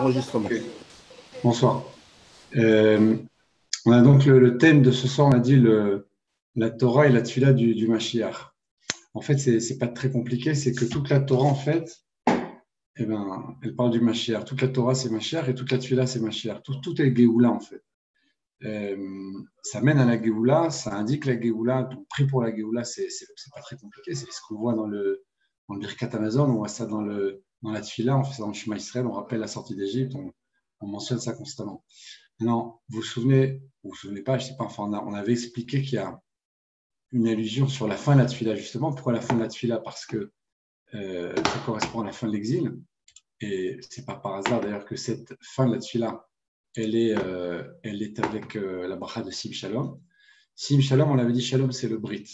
Enregistrement. Ok. Bonsoir. On a donc le thème de ce soir, on a dit la Torah et la Tfila du Mashiach. En fait, c'est pas très compliqué, c'est que toute la Torah, en fait, elle parle du Mashiach. Toute la Torah, c'est Mashiach et toute la Tfila, c'est Mashiach. Tout est Géoula, en fait. Ça mène à la Géoula, ça indique la Géoula. Donc, prie pour la Géoula, c'est pas très compliqué. C'est ce qu'on voit dans le Birkat Hamazon, on voit ça dans la Tfila, on fait ça dans le Shema Israël, on rappelle la sortie d'Égypte, on mentionne ça constamment. Maintenant, vous vous souvenez pas, je sais pas, enfin, on avait expliqué qu'il y a une allusion sur la fin de la Tfila, justement. Pourquoi la fin de la Tfila? Parce que ça correspond à la fin de l'exil. Et c'est pas par hasard d'ailleurs que cette fin de la Tfila, elle est avec la bracha de Sim Shalom. Sim Shalom, on l'avait dit, Shalom, c'est le Brit.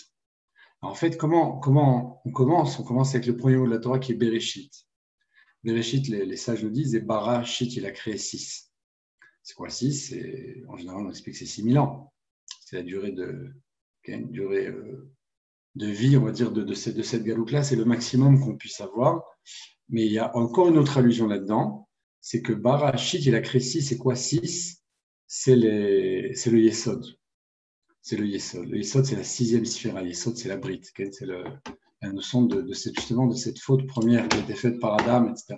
Alors, en fait, comment on commence? On commence avec le premier mot de la Torah qui est Bereshit. Bereshit, les sages nous disent, et Bara, Shit, il a créé 6. C'est quoi 6? En général, on explique que c'est 6000 ans. C'est la durée une durée de vie, on va dire, de cette galoute-là. C'est le maximum qu'on puisse avoir. Mais il y a encore une autre allusion là-dedans. C'est que Bara, Shit, il a créé 6. C'est quoi 6? C'est le Yesod. C'est le Yesod. Le Yesod, c'est la 6e sphère. Yesod, c'est la Brit. C'est la notion justement de cette faute première qui a été faite par Adam, etc.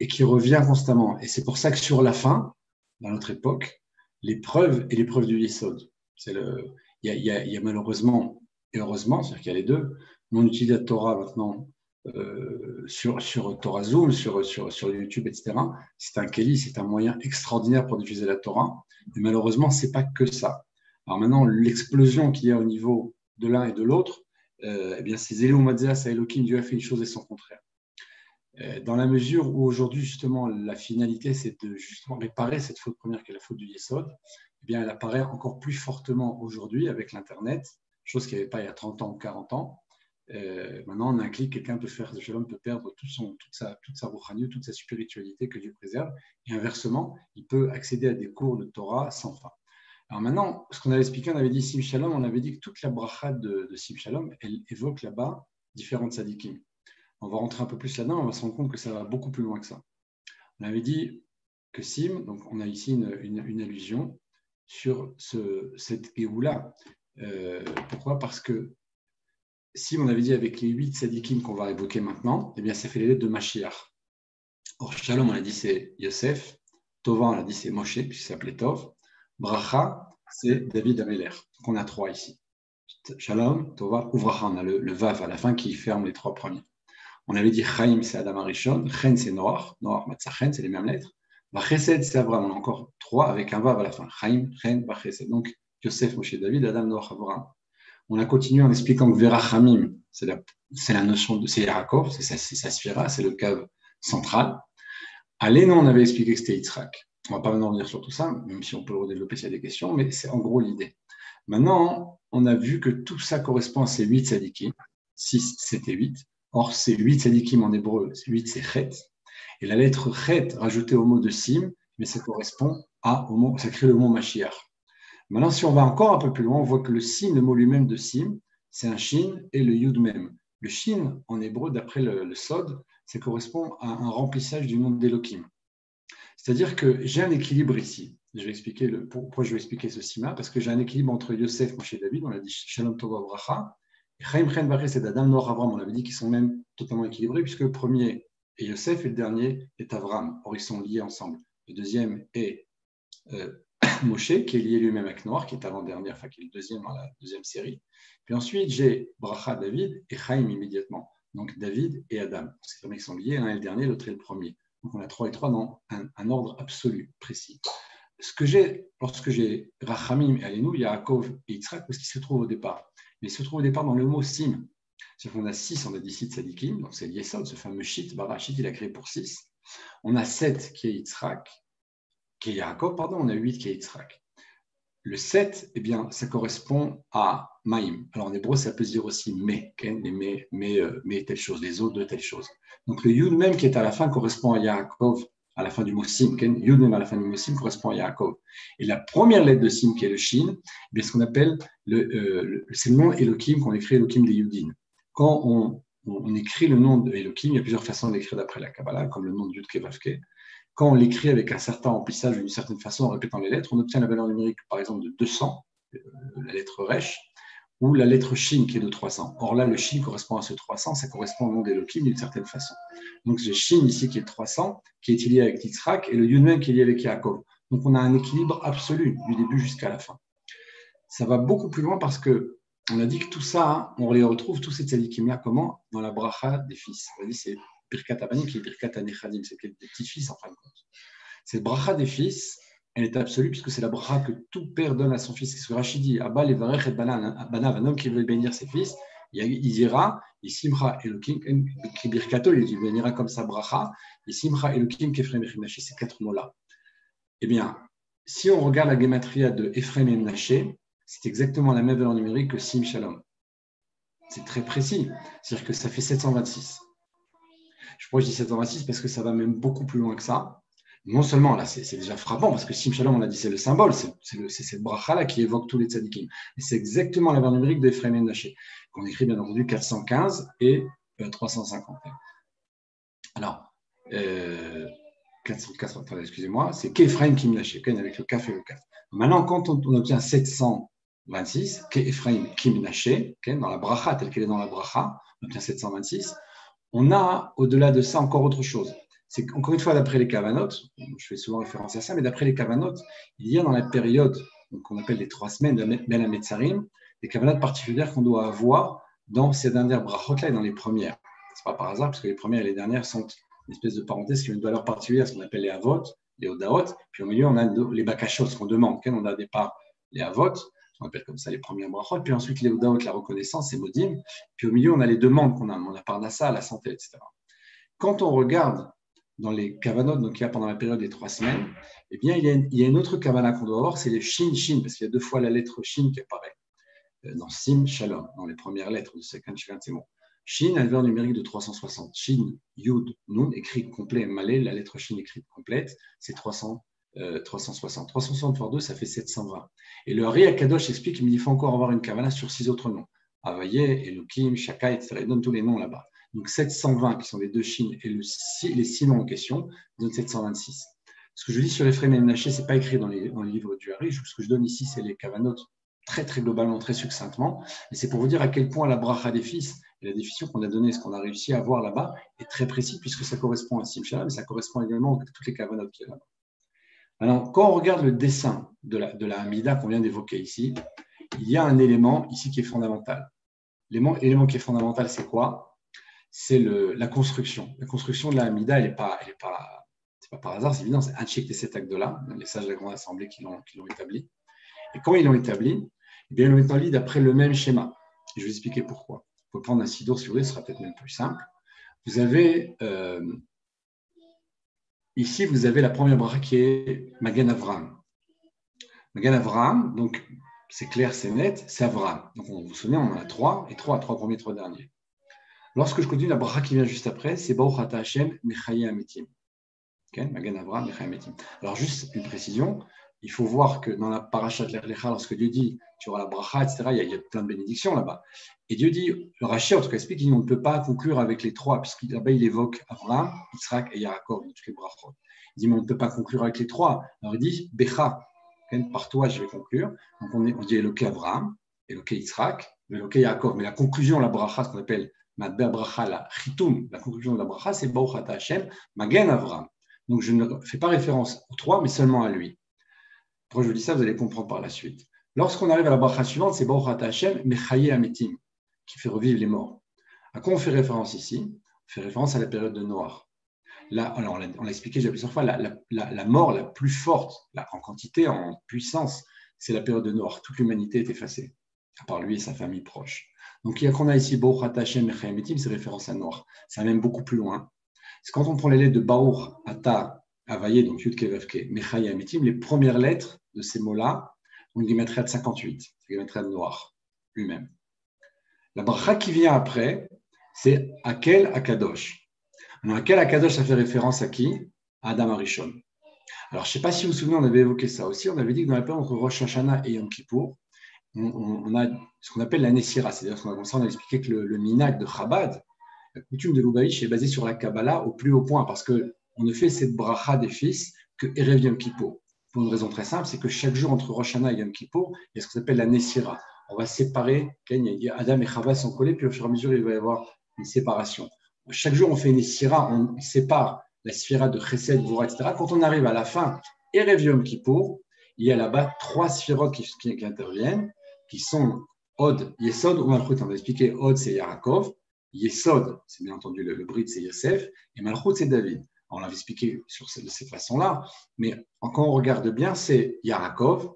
Et qui revient constamment. Et c'est pour ça que sur la fin, dans notre époque, l'épreuve est l'épreuve du Yesod. Il y a malheureusement et heureusement, c'est-à-dire qu'il y a les deux. On utilise la Torah maintenant sur Torah Zoom, sur YouTube, etc. C'est un keli, c'est un moyen extraordinaire pour diffuser la Torah. Et malheureusement, c'est pas que ça. Alors maintenant, l'explosion qu'il y a au niveau de l'un et de l'autre, eh bien, c'est Zéléou Matzéas à Elohim, Dieu a fait une chose et son contraire. Dans la mesure où aujourd'hui, justement, la finalité, c'est de justement réparer cette faute première qui est la faute du Yesod, eh bien, elle apparaît encore plus fortement aujourd'hui avec l'Internet, chose qu'il n'y avait pas il y a 30 ans ou 40 ans. Maintenant, en un clic, quelqu'un peut faire, l'homme peut perdre toute sa rouhaniut, toute sa spiritualité que Dieu préserve, et inversement, il peut accéder à des cours de Torah sans fin. Alors maintenant, ce qu'on avait expliqué, on avait dit Sim Shalom, on avait dit que toute la bracha de Sim Shalom, elle évoque là-bas différentes sadikim. On va rentrer un peu plus là-dedans, on va se rendre compte que ça va beaucoup plus loin que ça. On avait dit que Sim, donc on a ici une allusion sur cette Géoula. Pourquoi? Parce que Sim, on avait dit avec les 8 sadikim qu'on va évoquer maintenant, eh bien ça fait les lettres de Mashiach. Or, Shalom, on a dit c'est Yosef, Tova, on a dit c'est Moshe, puisqu'il s'appelait Tov, Bracha, c'est David Améler. Donc on a 3 ici. Shalom, Tova, Uvracha, on a le Vav à la fin qui ferme les 3 premiers. On avait dit Chaim, c'est Adam Arishon, Chen, c'est Noach, Matzachen, c'est les mêmes lettres. Vachesed, c'est Abraham. On a encore 3 avec un Vav à la fin. Chaim, Chen, Vachesed. Donc, Yosef, Moshe, David, Adam, Noach, Abraham. On a continué en expliquant que Verachamim, c'est la notion c'est Yaakov, c'est sa sphira, c'est le cave central. À Lénon, on avait expliqué que c'était Yitzhak. On ne va pas maintenant revenir sur tout ça, même si on peut le redévelopper s'il y a des questions, mais c'est en gros l'idée. Maintenant, on a vu que tout ça correspond à ces 8 sadikim. 6, c'était 8. Or, ces 8 sadikim en hébreu, 8, c'est Chet. Et la lettre Chet rajoutée au mot de Sim, mais ça correspond ça crée le mot Mashiach. Maintenant, si on va encore un peu plus loin, on voit que le Sim, le mot lui-même de Sim, c'est un Shin et le Yud même. Le Shin, en hébreu, d'après le Sod, ça correspond à un remplissage du nom d'Elohim. C'est-à-dire que j'ai un équilibre ici. Je vais expliquer pourquoi je vais expliquer ceci-là, parce que j'ai un équilibre entre Yosef, Moshe et David, on a dit Shalom Tova Bracha, et Chaim Chen Vachesed c'est Adam, Noach, Avram, on avait dit qu'ils sont même totalement équilibrés, puisque le premier est Yosef et le dernier est Avram. Or, ils sont liés ensemble. Le deuxième est Moshe, qui est lié lui-même avec Noach, qui est avant-dernier, enfin qui est le deuxième dans la deuxième série. Puis ensuite, j'ai Bracha David et Chaim immédiatement. Donc David et Adam. C'est vraiment qu'ils sont liés, l'un est le dernier, l'autre est le premier. Donc on a 3 et 3 dans un ordre absolu, précis. Ce que j'ai, lorsque j'ai Rachamim et Alenu, Yaakov et Yitzhak, où est-ce qu'ils se trouvent au départ? Ils se trouvent au départ dans le mot Sim. C'est-à-dire qu'on a 6, on a dit 6 Sadikim, donc c'est Yesod, ce fameux Shit, Barachit, il a créé pour 6. On a 7 qui est Yitzhak, qui est Yaakov, pardon, on a 8 qui est Yitzhak. Le 7, eh bien, ça correspond à Maïm. Alors en hébreu, ça peut se dire aussi mais telle chose, les eaux de telle chose. Donc le Yud même qui est à la fin correspond à Yaakov, à la fin du mot Sim. Yud même à la fin du mot Sim correspond à Yaakov. Et la première lettre de Sim, qui est le Shin, eh bien, ce qu'on appelle c'est le nom Elohim qu'on écrit Elohim des Yudin. Quand on écrit le nom d'Elohim, il y a plusieurs façons d'écrire d'après la Kabbalah, comme le nom de Yud Kevavke. quand on l'écrit avec un certain remplissage d'une certaine façon en répétant les lettres, on obtient la valeur numérique, par exemple, de 200, la lettre Resh, ou la lettre Shin qui est de 300. Or là, le Shin correspond à ce 300, ça correspond au nom d'Elohim d'une certaine façon. Donc j'ai Shin ici qui est 300, qui est lié avec Yitzhak, et le Yud qui est lié avec Yaakov. Donc on a un équilibre absolu du début jusqu'à la fin. Ça va beaucoup plus loin parce que on a dit que tout ça, on les retrouve, tous ces tzadikim-là, comment? Dans la bracha des fils. On a dit c'est Birkat Abanim qui est Birkat Anechadim, c'est des petits-fils en fin de compte. Cette bracha des fils, elle est absolue puisque c'est la bracha que tout père donne à son fils. C'est ce que Rachid dit, Abba levarech et banav, un homme qui veut bénir ses fils, il ira, il simcha Elokim, qui birkato, il bénira comme sa bracha, il simcha Elokim kefrem et Menaché, ces 4 mots-là. Eh bien, si on regarde la gématria de Ephraim et Menaché, c'est exactement la même valeur numérique que Sim Shalom. C'est très précis, c'est-à-dire que ça fait 726. Je dis 726 parce que ça va même beaucoup plus loin que ça. Non seulement, là, c'est déjà frappant, parce que Sim Shalom, on a dit, c'est le symbole, c'est cette bracha-là qui évoque tous les tzadikim. Et c'est exactement la valeur numérique d'Ephraim et Menaché, qu'on écrit bien entendu 415 et 351. Alors, 404, excusez-moi, c'est qu'Ephraim qui Menaché, avec le kaf et le kaf. Maintenant, quand on obtient 726, qu'Ephraim qui Menaché, dans la bracha, telle qu'elle est dans la bracha, on obtient 726, on a, au-delà de ça, encore autre chose. C'est qu'encore une fois, d'après les Kavanot, je fais souvent référence à ça, mais d'après les Kavanot, il y a dans la période qu'on appelle les 3 semaines de Ben HaMetzarim, des Kavanot particulières qu'on doit avoir dans ces dernières brachot-là et dans les premières. Ce n'est pas par hasard, parce que les premières et les dernières sont une espèce de parenthèse qui ont une valeur particulière, ce qu'on appelle les Avot, les Odaot, puis au milieu, on a les Bakashot, ce qu'on demande. On a au départ les Avot, on appelle comme ça les premières brachot, puis ensuite les Odaot, la reconnaissance, c'est Modim, puis au milieu, on a les demandes qu'on a, on a Parnassa, la santé, etc. Quand on regarde dans les kavanot, donc il y a pendant la période des 3 semaines, eh bien, il y a une autre kavana qu'on doit avoir, c'est les Shin, Shin, parce qu'il y a 2 fois la lettre Shin qui apparaît dans Sim, Shalom, dans les premières lettres de ces mots. Shin a une valeur numérique de 360. Shin, Yud, Nun, écrit complet, malé, la lettre Shin écrite complète, c'est 360. 360 fois 2, ça fait 720. Et le Hari Akadosh explique qu'il faut encore avoir une kavana sur 6 autres noms. Avaye, Elohim, Shaka, etc. Il donne tous les noms là-bas. Donc 720 qui sont les 2 Shin et les 6 noms en question donnent 726. Ce que je dis sur Ephraim et Menaché, ce n'est pas écrit dans les livres du Hari. Ce que je donne ici, c'est les kavanot très très globalement, très succinctement. Et c'est pour vous dire à quel point la bracha des fils et la définition qu'on a donnée, ce qu'on a réussi à voir là-bas, est très précis puisque ça correspond à Sim Shalom, mais ça correspond également à toutes les kavanot qui est là-bas. Alors, quand on regarde le dessin de la Hamida qu'on vient d'évoquer ici, il y a un élément ici qui est fondamental. L'élément qui est fondamental, c'est quoi? C'est la construction. La construction de la Hamida, c'est pas par hasard, c'est évident, c'est un check des 7 actes-là, les sages de la Grande Assemblée qui l'ont établi. Et quand ils l'ont établi, eh bien, ils l'ont établi d'après le même schéma. Et je vais vous expliquer pourquoi. Vous pouvez prendre un sidour si vous voulez, ce sera peut-être même plus simple. Vous avez ici, vous avez la première bracha qui est Magen Avraham. Magen Avraham, donc c'est clair, c'est net, c'est Avraham. Donc vous vous souvenez, on en a 3, et 3 premiers, 3 derniers. Lorsque je continue, la bracha qui vient juste après, c'est Baruch Ata Hashem Mechaye Ametim. Magen Avraham Mechaye Ametim. Alors juste une précision, il faut voir que dans la parashat Lech Lecha, lorsque Dieu dit tu auras la bracha, etc., il y a plein de bénédictions là-bas. Et Dieu dit, le Rashi en tout cas explique qu'on ne peut pas conclure avec les 3, puisqu'il là-bas il évoque Avraham, Yitzhak et Yaakov, toutes les brachot. Il dit, mais on ne peut pas conclure avec les 3. Alors il dit, Becha, par toi je vais conclure. Donc on dit Eloké Avraham, Eloké Yitzhak, Eloké Yaakov. Mais la conclusion, la bracha, ce qu'on appelle Madbe bracha, la chitum, la conclusion de la bracha, c'est Baruch Ata Hashem, Magen Avraham. Donc je ne fais pas référence aux 3, mais seulement à lui. Pourquoi je vous dis ça, vous allez comprendre par la suite. Lorsqu'on arrive à la bracha suivante, c'est Baruch Ata Hashem Mechaye Ametim, qui fait revivre les morts. À quoi on fait référence ici? On fait référence à la période de Noach. Là, alors on l'a expliqué déjà plusieurs fois, la mort la plus forte, en quantité, en puissance, c'est la période de Noach. Toute l'humanité est effacée, à part lui et sa famille proche. Donc, quand on a ici Baruch Ata Hashem Mechaye Ametim, c'est référence à Noach. Ça va même beaucoup plus loin. C'est quand on prend les lettres de Baruch Ata Avaye, donc Yud Kevavke, Mechaye Ametim, les premières lettres de ces mots-là, on les mettrait à 58, c'est mettrait à Noach lui-même. La bracha qui vient après, c'est Akel Akadosh. Alors, Akel Akadosh, ça fait référence à qui? À Adam Arishon. Alors, je ne sais pas si vous vous souvenez, on avait évoqué ça aussi. On avait dit que dans la période entre Rosh Hashanah et Yom Kippour, on a ce qu'on appelle la Nessira. C'est-à-dire qu'on a expliqué que le minag de Chabad, la coutume de l'Ubaïch, est basée sur la Kabbalah au plus haut point, parce que on ne fait cette bracha des fils que Erev Yom Kippour. Pour une raison très simple, c'est que chaque jour entre Rosh Hashanah et Yom Kippour, il y a ce qu'on appelle la Nessira. On va séparer, Adam et Chava sont collés, puis au fur et à mesure, il va y avoir une séparation. Chaque jour, on fait une Nessira, on sépare la sphira de Chesed, Gvura, etc. Quand on arrive à la fin, Erev Yom Kippour, il y a là-bas 3 sphirotes qui interviennent, qui sont Od, Yesod ou Malchut. On va expliquer Od, c'est Yaakov. Yesod, c'est bien entendu le Brit, c'est Yosef. Et Malchut, c'est David. On l'avait expliqué de cette façon-là. Mais quand on regarde bien, c'est Yaakov,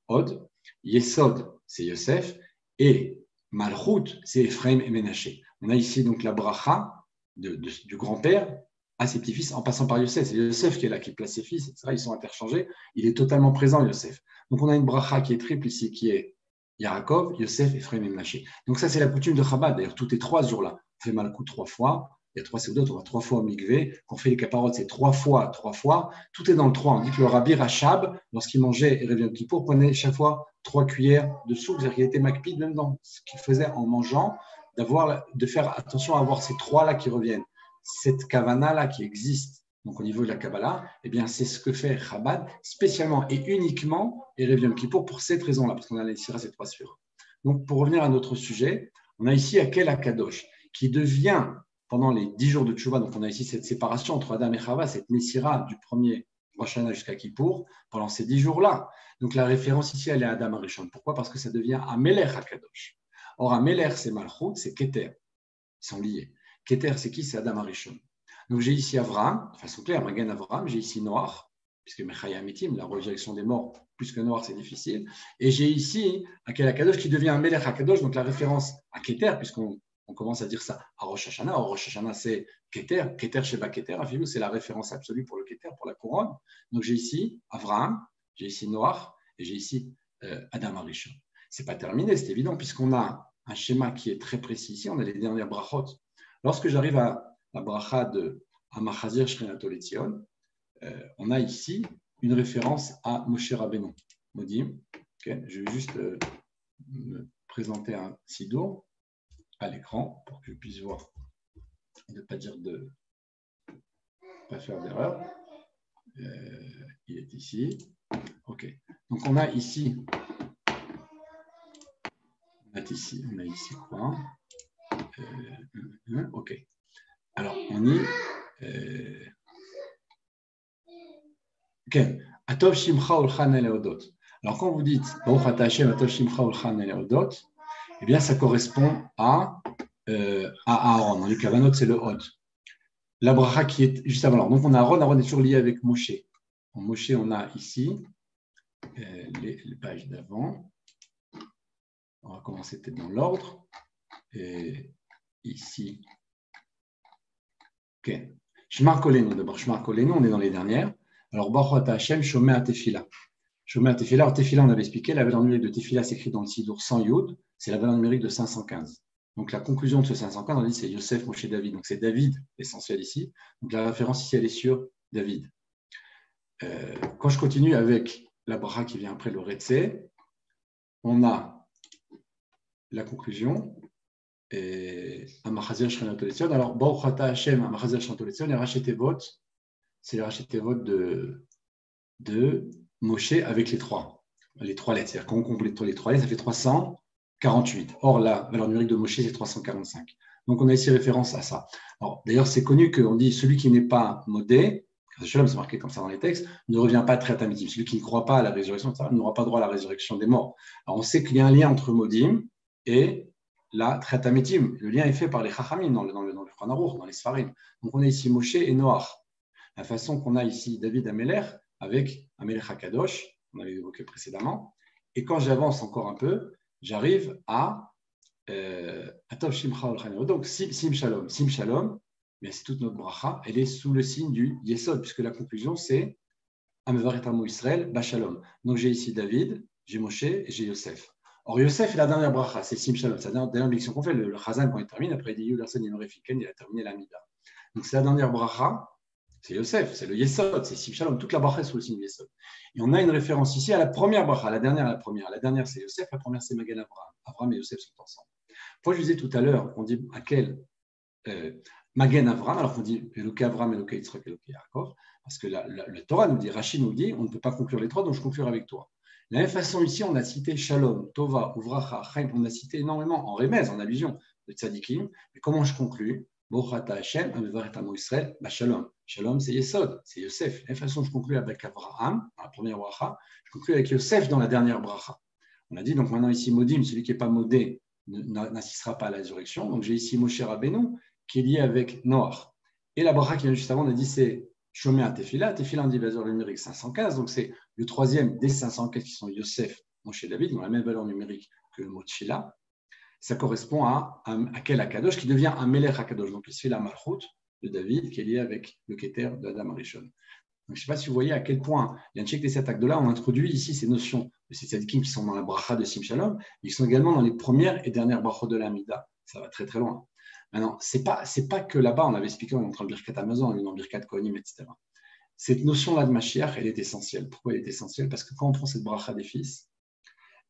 Od. Yesod, c'est Yosef. Et Malchut, c'est Ephraim et Ménaché. On a ici donc la bracha du grand-père à ses petits-fils en passant par Yosef. C'est Yosef qui est là, qui place ses fils, etc. Ils sont interchangés. Il est totalement présent, Yosef. Donc on a une bracha qui est triple ici, qui est Yaakov, Yosef, Ephraim et Ménaché. Donc ça, c'est la coutume de Chabad. D'ailleurs, tous les 3 jours-là, on fait Malchut 3 fois. Il y a 3 séudotes, on va 3 fois au mikvé. Quand on fait les caparotes, c'est 3 fois. Tout est dans le 3. On dit que le Rabbi Rachab, lorsqu'il mangeait Erev Yom Kippour, prenait chaque fois 3 cuillères de soupe. C'est-à-dire qu'il était makpid même dans ce qu'il faisait en mangeant, de faire attention à avoir ces 3-là qui reviennent. Cette kavana-là qui existe, donc au niveau de la Kabbalah, eh bien, c'est ce que fait Chabad spécialement et uniquement Erev Yom Kippour pour cette raison-là, parce qu'on a ici ces 3 sphirotes. Donc, pour revenir à notre sujet, on a ici Akel Akadosh, qui devient, pendant les 10 jours de Tchouva, donc on a ici cette séparation entre Adam et Chava, cette Messira du premier Rosh Hashanah jusqu'à Kippour, pendant ces 10 jours-là. Donc, la référence ici, elle est à Adam Arishon. Pourquoi ? Parce que ça devient Amelech Akadosh. Or, Amelech, c'est Malchut, c'est Keter. Ils sont liés. Keter, c'est qui ? C'est Adam Arishon. Donc, j'ai ici Avraham, de façon claire, Magen Avraham, j'ai ici Noach, puisque Mechaya Mitim, la résurrection des morts, plus que Noach, c'est difficile. Et j'ai ici Akel Akadosh qui devient un Melech Akadosh, donc la référence à Keter, puisqu'on commence à dire ça à Rosh Hashanah. Rosh Hashanah, c'est Keter, Keter Sheba Keter, c'est la référence absolue pour le Keter, pour la couronne. Donc, j'ai ici Avraham, j'ai ici Noach, et j'ai ici Adam Arishon. Ce n'est pas terminé, c'est évident, puisqu'on a un schéma qui est très précis ici, on a les dernières brachot. Lorsque j'arrive à la bracha de Amachazir Shrenato Letzion, on a ici une référence à Moshe Rabbeinu. Modim, okay. Je vais juste me présenter un sidour à l'écran pour que je puisse voir et ne pas pas faire d'erreur. Il est ici. Ok. Donc on a ici quoi? Ok. Alors, on y... Ok. Atov Shimcha Ulchan Eleodot. Alors, quand vous dites Baruch Ata Hashem Atov Shimcha Ulchan Eleodot, eh bien, ça correspond à Aaron. Dans les Kavanot, c'est le Hod. La bracha qui est juste avant. Alors, donc, on a Aaron. Aaron est toujours lié avec Moshe. En Moshe, on a ici les pages d'avant. On va commencer peut-être dans l'ordre. Et ici. Ok. Shmar Kolenu, d'abord, Shmar Kolenu, on est dans les dernières. Alors, Baruch Ata Hashem, Shomea Tefila. Shomea Tefila. Alors, Tefila, on avait expliqué, la valeur numérique de Tefila s'écrit dans le Sidour sans Yud, c'est la valeur numérique de 515. Donc, la conclusion de ce 515, on dit c'est Yosef, Moshe, David. Donc, c'est David, essentiel ici. Donc, la référence ici, elle est sur David. Quand je continue avec la bracha qui vient après le Retse, on a la conclusion. Amachazir Shrenato Letzion. Alors, Baruch Ata Hashem, Amachazir Shrenato Letzion, les Rachetevot, c'est les Rachetevot de Moshe avec les trois lettres. C'est-à-dire qu'on complète les 3 lettres, ça fait 348. Or, la valeur numérique de Moshe, c'est 345. Donc, on a ici référence à ça. Alors, d'ailleurs, c'est connu qu'on dit celui qui n'est pas modé, c'est marqué comme ça dans les textes, ne revient pas très atamitim. Celui qui ne croit pas à la résurrection, n'aura pas droit à la résurrection des morts. Alors, on sait qu'il y a un lien entre Modim et la Tretametim. Le lien est fait par les Chachamim dans le Shulchan Aruch, dans les Sfarim. Donc, on a ici Moshe et Noach. La façon qu'on a ici David Amelech avec Amelech Hakadosh, on avait évoqué précédemment. Et quand j'avance encore un peu, j'arrive à Atov Shimcha Olchanero. Donc, Sim Shalom. Sim Shalom, mais c'est toute notre bracha, elle est sous le signe du Yesod, puisque la conclusion, c'est Amevaret Amo Israël, Bashalom. Donc, j'ai ici David, j'ai Moshe et j'ai Yosef. Or, Yosef est la dernière bracha, c'est Sim Shalom. C'est la dernière bénédiction qu'on fait. Le Chazan, quand il termine, après il dit Yulerson Yenorefiken, il a terminé la Mida. Donc, c'est la dernière bracha, c'est Yosef, c'est le Yesod, c'est Sim Shalom. Toute la bracha est sous le signe Yesod. Et on a une référence ici à la première bracha, la dernière à la première. La dernière, c'est Yosef, la première, c'est Magen Avraham. Avraham et Yosef sont ensemble. Moi, je disais tout à l'heure, on dit à quel Magen Avram, alors qu'on dit Eloké Avram, Eloké Yitzhak, Eloké Yaakov, parce que le Torah nous dit, Rashi nous dit, on ne peut pas conclure les trois, donc je conclurai avec toi. De la même façon, ici, on a cité Shalom, Tova, Uvracha, Chaim, on a cité énormément en remèze, en allusion de Tzadikim. Mais comment je conclus? Bochata Hashem, Amevaret Amo Israël, Shalom. Shalom, c'est Yesod, c'est Yosef. De la même façon, je conclus avec Abraham, dans la première bracha, je conclus avec Yosef dans la dernière bracha. On a dit, donc maintenant ici, Modim, celui qui n'est pas modé n'assistera pas à la résurrection. Donc j'ai ici Moshe Rabbeinu, qui est lié avec Noach. Et la bracha qui vient juste avant, on a dit, c'est Shomea Tefila. Tefila, on dit valeur numérique 515, donc c'est le troisième des 515 qui sont Yosef, Moshe David, qui ont la même valeur numérique que le mot Tefila. Ça correspond à quel Akadosh qui devient un Melech Akadosh. Donc il se fait la Malchut de David qui est lié avec le Keter de Adam Arishon. Donc je ne sais pas si vous voyez à quel point il y a un check des 7 actes de là, on introduit ici ces notions de ces tzadikim qui sont dans la bracha de Sim Shalom, mais qui sont également dans les premières et dernières brachot de la Mida. Ça va très très loin. Maintenant, c'est pas que là-bas, on avait expliqué, on est entre le Birkat Amazon, on est dans le Birkat Kohanim, etc. Cette notion-là de Mashiach, elle est essentielle. Pourquoi elle est essentielle? Parce que quand on prend cette bracha des fils,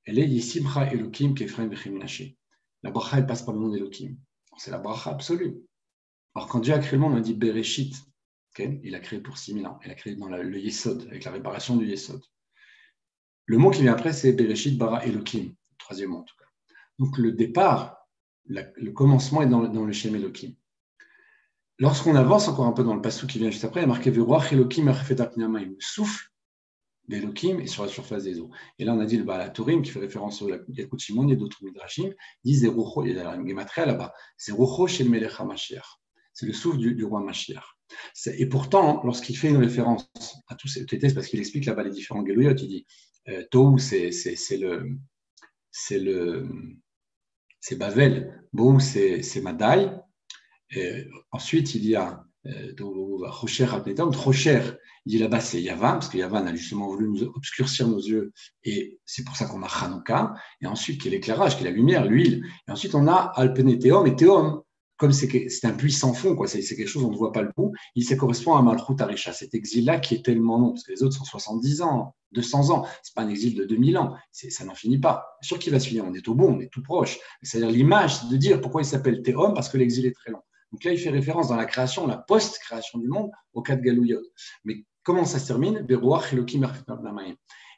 elle est Yisimcha Elokim Kefraim Vechim Menashe. La bracha, elle passe par le nom d'Elokim. C'est la bracha absolue. Alors, quand Dieu a créé le monde, on a dit Bereshit. Okay, il a créé pour 6000 ans. Il a créé dans le Yesod, avec la réparation du Yesod. Le mot qui vient après, c'est Bereshit Bara Elokim, le troisième mot en tout cas. Donc, le départ, le commencement est dans le Shem Elokim. Lorsqu'on avance encore un peu dans le passage qui vient juste après, il y a marqué Veruach Elokim Erfet Apneamayim. Le souffle d'Elokim est sur la surface des eaux. Et là, on a dit le Baal Turim, qui fait référence au Yalkut Shimon et d'autres midrashim, dit Zerucho, il y a une gematria là-bas, Zerucho Shel Melech HaMashiach. C'est le souffle du roi Mashiach. Et pourtant, lorsqu'il fait une référence à tous ces textes, parce qu'il explique là-bas les différents Geluyot, il dit Tohu, c'est Bavel, Bohu, c'est Madai. Ensuite, il y a Rocher Rapnetom, Rocher, il dit là-bas c'est Yavan, parce que Yavan a justement voulu nous obscurcir nos yeux, et c'est pour ça qu'on a Hanouka, et ensuite qui est l'éclairage, qui est la lumière, l'huile, et ensuite on a Alpeneteum, et Théum, comme c'est un puits sans fond, quoi, c'est quelque chose on ne voit pas le bout, ça correspond à Malchut Arisha, cet exil-là qui est tellement long, parce que les autres sont 70 ans, 200 ans, c'est pas un exil de 2000 ans, ça n'en finit pas. Bien sûr qu'il va se finir, on est au bout, on est tout proche. C'est-à-dire l'image, c'est de dire pourquoi il s'appelle Théum, parce que l'exil est très long. Donc là, il fait référence dans la création, la post-création du monde, au cas de Galouyot. Mais comment ça se termine?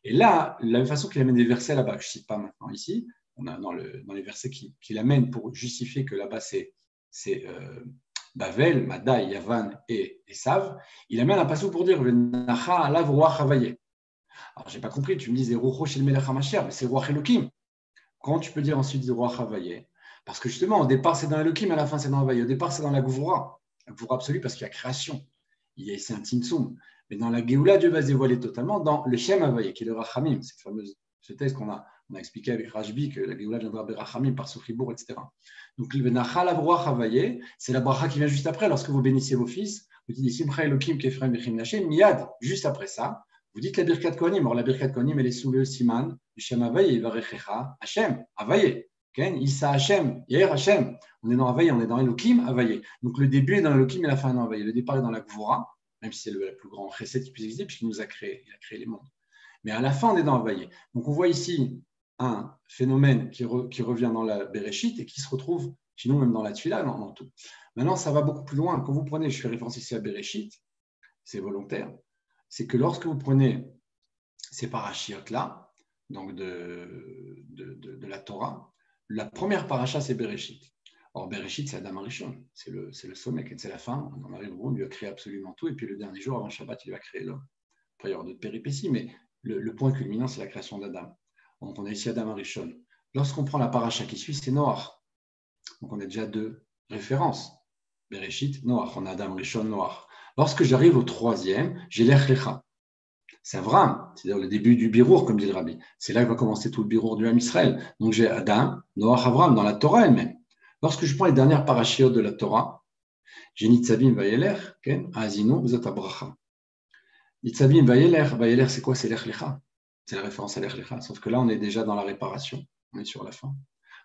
Et là, la même façon qu'il amène des versets là-bas, que je ne cite pas maintenant ici, on a dans les versets qu'il amène pour justifier que là-bas c'est Bavel, Madaï, Yavan et Sav, il amène un passage pour dire Venacha alav ruach havaye. Alors, je n'ai pas compris, tu me dis Rucho shel melech hamashiach, mais c'est ruach Elokim. Comment tu peux dire ensuite ruach havaye? Parce que justement, au départ, c'est dans Elokim, à la fin, c'est dans Havaye. Au départ, c'est dans la Gvura absolue, parce qu'il y a création. Il y a ici un Tzimtzum. Mais dans la Géoula, Dieu va se dévoiler totalement dans le Shem Havaye, qui est le Rachamim, ce texte qu'on a expliqué avec Rajbi, que la Géoula viendra de Rachamim par Soufribourg, etc. Donc, le Venachal Avroach Havaye, c'est la bracha qui vient juste après, lorsque vous bénissez vos fils. Vous dites Simcha Elokim Kefraim Bechim Naché, Miyad, juste après ça, vous dites la Birkat Kohanim. Alors, la Birkat Kohanim, elle est sous le Siman du Shem Havaye, Varechecha, Hashem, Havaye. Issa Hashem, Yair Hashem. On est dans Havaye, on est dans Elokim, Havaye. Donc le début est dans Elokim et la fin est dans Havaye. Le départ est dans la Gvura, même si c'est le plus grand chesed qui puisse exister, puisqu'il nous a créé, il a créé les mondes. Mais à la fin, on est dans Havaye. Donc on voit ici un phénomène qui revient dans la Bereshit et qui se retrouve chez nous même dans la Tfila, dans tout. Maintenant, ça va beaucoup plus loin. Quand vous prenez, je fais référence ici à Bereshit, c'est volontaire, c'est que lorsque vous prenez ces parachiotes-là, donc de la Torah, la première paracha, c'est Bereshit. Or, Bereshit, c'est Adam Arishon. C'est le sommet, c'est la fin. On en arrive au bout, on lui a créé absolument tout. Et puis, le dernier jour, avant Shabbat, il va créer l'homme. Après, il y aura d'autres péripéties, mais le point culminant, c'est la création d'Adam. Donc, on a ici Adam Arishon. Lorsqu'on prend la paracha qui suit, c'est Noach. Donc, on a déjà deux références. Bereshit, Noach. On a Adam Arishon, Noach. Lorsque j'arrive au troisième, j'ai l'Ech Lecha. C'est Avram, c'est-à-dire le début du birour, comme dit le Rabbi. C'est là que va commencer tout le birour du Ham Israël. Donc j'ai Adam, Noach, Avram dans la Torah elle-même. Lorsque je prends les dernières parachiotes de la Torah, j'ai Nitzavim Vayeler, Azino, Zot Abracha. Nitzavim Vayeler, c'est quoi? C'est l'Ech Lecha. C'est la référence à l'Ech Lecha. Sauf que là, on est déjà dans la réparation. On est sur la fin.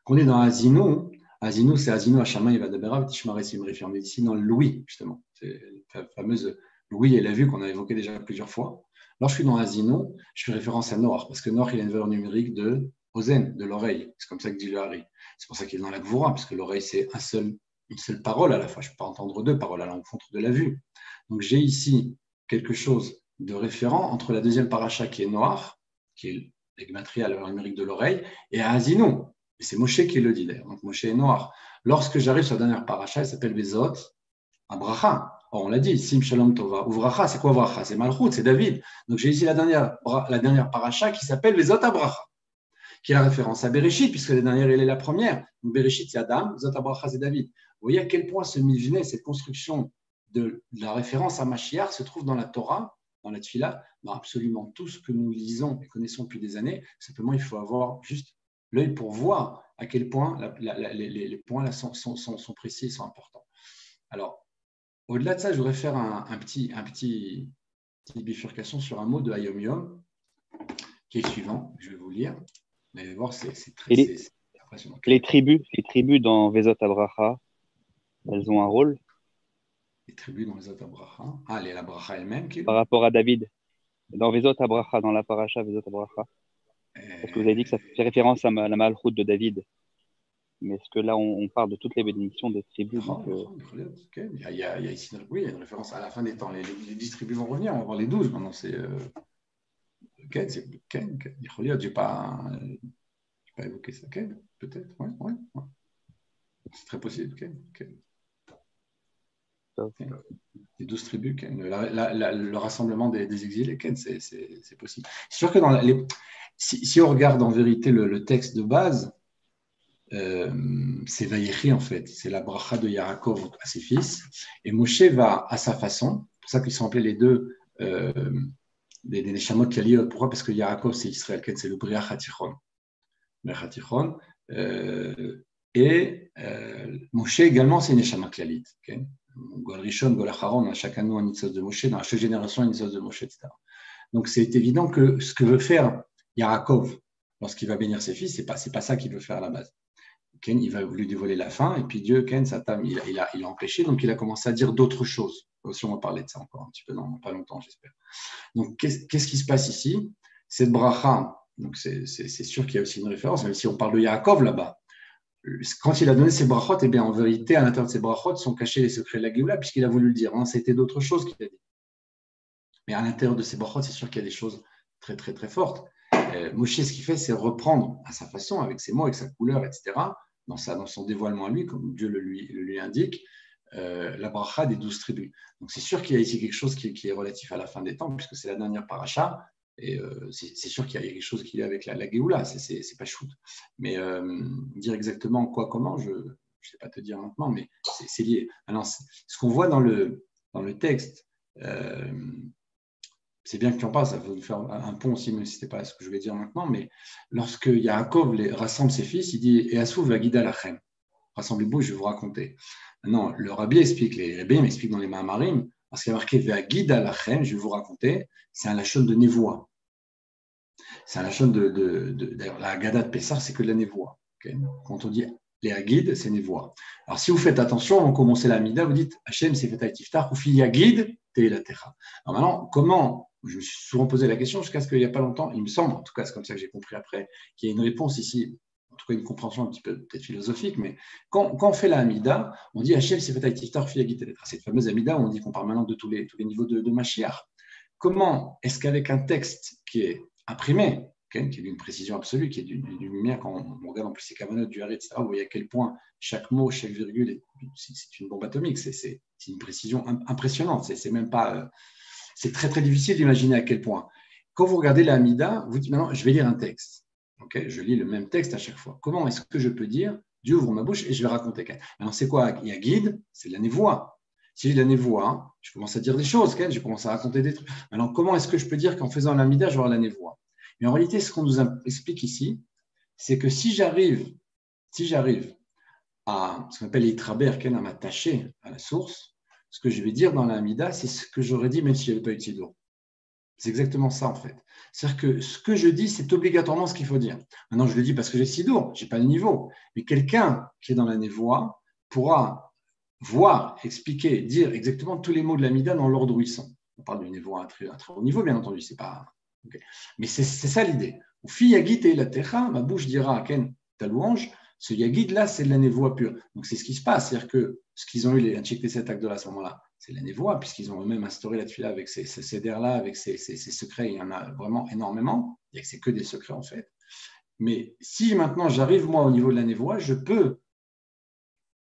Quand on est dans Azino, c'est Azino Hashama Yivadabera, Tishmare Simri. On est ici dans le Louis, justement. C'est la fameuse Louis et la vue qu'on a évoquée déjà plusieurs fois. Lorsque je suis dans Azino, je fais référence à Noach, parce que Noach, il a une valeur numérique de Ozen, de l'oreille. C'est comme ça que dit le Hari. C'est pour ça qu'il est dans la Gvura, parce que l'oreille, c'est un seul une seule parole à la fois. Je ne peux pas entendre deux paroles à la rencontre de la vue. Donc, j'ai ici quelque chose de référent entre la deuxième paracha qui est noire, qui est l'egmatria, le numérique de l'oreille, et Haazinu. Et c'est Moshe qui le dit d'ailleurs. Donc, Moshe est noir. Lorsque j'arrive sur la dernière paracha, elle s'appelle Vezot, Abracha. Or, on l'a dit, Sim Shalom Tova. Uvracha, c'est quoi Uvracha? C'est Malchut, c'est David. Donc, j'ai ici la dernière paracha qui s'appelle Vezot Abracha, qui est la référence à Bereshit, puisque la dernière, elle est la première. Donc, Bereshit, c'est Adam, Vezot Abracha, c'est David. Vous voyez à quel point ce Mivne, cette construction de la référence à Mashiach se trouve dans la Torah, dans la Tfila, dans absolument tout ce que nous lisons et connaissons depuis des années. Simplement, il faut avoir juste l'œil pour voir à quel point les points là sont précis et sont importants. Alors, au-delà de ça, je voudrais faire un petit bifurcation sur un mot de Hayom Yom, qui est le suivant. Je vais vous lire. Vous allez voir, c'est impressionnant. Les tribus dans Vezot Abracha, elles ont un rôle Les tribus dans les autres Abracha. Ah, la Bracha elle-même qui est par rapport à David. Dans Vezot Abracha, dans la paracha Vezot Abracha. Parce que vous avez dit que ça fait référence à la Malchut de David. Mais est-ce que là, on parle de toutes les bénédictions des tribus Il y a ici une référence à la fin des temps. Les 10 tribus vont revenir. On va voir les 12 maintenant. C'est Ken, c'est Ken. Je n'ai pas évoqué ça. Ken, peut-être. Ouais. C'est très possible. Ken. Les 12 tribus, Ken. Le rassemblement des exilés, Ken, c'est possible. C'est sûr que si on regarde en vérité le texte de base, c'est Vayechi en fait, c'est la bracha de Yaakov à ses fils, et Moshe va à sa façon, c'est pour ça qu'ils sont appelés les deux des Neshamot Kaliot. Pourquoi? Parce que Yaakov c'est Israël, c'est le Briach HaTichon, et Moshe également c'est Neshama Klalit. Gol Rishon, Gol Acharon, chacun de nous un Nitzos de Moshe, dans chaque génération un Nitzos de Moshe, etc. Donc c'est évident que ce que veut faire Yaakov lorsqu'il va bénir ses fils, c'est pas ça qu'il veut faire à la base. Ken, il va lui dévoiler la fin, et puis Dieu, Ken, Satan, il a empêché, donc il a commencé à dire d'autres choses. Aussi, on va parler de ça encore un petit peu dans pas longtemps, j'espère. Donc, qu'est-ce qui se passe ici? Cette bracha, donc c'est sûr qu'il y a aussi une référence, même si on parle de Yaakov là-bas. Quand il a donné ses brachot, eh bien, en vérité, à l'intérieur de ses brachot sont cachés les secrets de la Géoula, puisqu'il a voulu le dire. Non, c'était d'autres choses qu'il a dit. Mais à l'intérieur de ses brachot, c'est sûr qu'il y a des choses très, très, très fortes. Moshe, ce qu'il fait, c'est reprendre à sa façon, avec ses mots, avec sa couleur, etc., dans son dévoilement à lui, comme Dieu le lui indique, la bracha des 12 tribus. Donc c'est sûr qu'il y a ici quelque chose qui est relatif à la fin des temps, puisque c'est la dernière paracha, et c'est sûr qu'il y a quelque chose qui est avec la Géoula, c'est pas shoot. Mais dire exactement quoi, comment, je ne sais pas te dire maintenant, mais c'est lié. Alors, ce qu'on voit dans le texte, c'est bien que tu en parles, ça va nous faire un pont aussi, même si ce n'est pas ce que je vais dire maintenant, mais lorsque Yaakov rassemble ses fils, il dit « Et Assouf va guider lachem ». Rassemblez-vous, je vais vous raconter. Maintenant, le rabbi explique, les rabbins m'expliquent dans les Mahamarim, parce qu'il y a marqué « Va guider lachem », je vais vous raconter, c'est un lachon de névoie. C'est un lachon d'ailleurs, la Haggadah de Pessah, c'est que de la névoie. Okay, quand on dit les Hagid, c'est névoie. Alors, si vous faites attention, avant de commencer la Amida, vous dites Hachem, c'est fait Tiftar, ou fi Hagid, la terra. Alors maintenant, comment, je me suis souvent posé la question jusqu'à ce qu'il n'y a pas longtemps, il me semble, en tout cas c'est comme ça que j'ai compris après, qu'il y a une réponse ici, en tout cas une compréhension un petit peu peut-être philosophique, mais quand on fait la Amida, on dit Hachem, c'est fait Tiftar, fi Hagid, cette fameuse Amida où on dit qu'on parle maintenant de tous les niveaux de Mashiach. Comment est-ce qu'avec un texte qui est imprimé, qui est d'une précision absolue, qui est d'une lumière, quand on regarde en plus ces cavanotes du Hari, etc., vous voyez à quel point chaque mot, chaque virgule, c'est une bombe atomique, c'est une précision impressionnante, c'est même pas, c'est très très difficile d'imaginer à quel point. Quand vous regardez la Hamida, vous dites maintenant, je vais lire un texte, okay, je lis le même texte à chaque fois. Comment est-ce que je peux dire, Dieu ouvre ma bouche et je vais raconter? Maintenant, c'est quoi? Il y a guide, c'est de la névoie. Si j'ai de la névoie, je commence à dire des choses, je commence à raconter des trucs. Alors, comment est-ce que je peux dire qu'en faisant l'amida, je vais avoir la névoie? Mais en réalité, ce qu'on nous explique ici, c'est que si j'arrive à ce qu'on appelle les trabers, à m'attacher à la source, ce que je vais dire dans l'amida, c'est ce que j'aurais dit même si je n'avais pas eu Sidour. C'est exactement ça, en fait. C'est-à-dire que ce que je dis, c'est obligatoirement ce qu'il faut dire. Maintenant, je le dis parce que j'ai Sidour, je n'ai pas le niveau. Mais quelqu'un qui est dans la névoie pourra voir, expliquer, dire exactement tous les mots de l'amida dans l'ordre où ils sont. On parle d'une névoie à très haut niveau, bien entendu, c'est pas. Okay. Mais c'est ça l'idée. Fi yagite la techa, ma bouche dira Ken ta louange, Ce Yagid-là, c'est de la névoie pure. Donc, c'est ce qui se passe. C'est-à-dire que ce qu'ils ont eu, les Anchek Tesset Agdola à ce moment-là, c'est la névoie, puisqu'ils ont eux-mêmes instauré la tefila avec ces cédères-là, avec ces secrets. Il y en a vraiment énormément. C'est que des secrets, en fait. Mais si maintenant j'arrive, moi, au niveau de la névoie, je peux,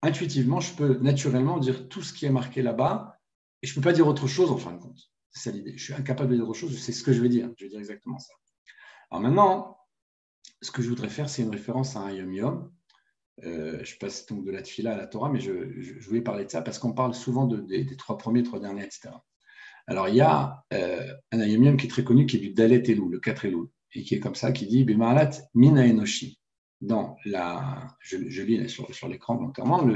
intuitivement, je peux naturellement dire tout ce qui est marqué là-bas, et je ne peux pas dire autre chose, en fin de compte. C'est ça l'idée. Je suis incapable de dire autre chose, c'est ce que je vais dire. Je vais dire exactement ça. Alors maintenant, ce que je voudrais faire, c'est une référence à un Yom Yom. Je passe donc de la Tfila à la Torah, mais je voulais parler de ça parce qu'on parle souvent des trois premiers, trois derniers, etc. Alors, il y a un Yom Yom qui est très connu, qui est du Dalet Elul, le 4 Elul, et qui est comme ça, qui dit B'ma'alat mina enoshi. Dans la, je lis là sur l'écran volontairement,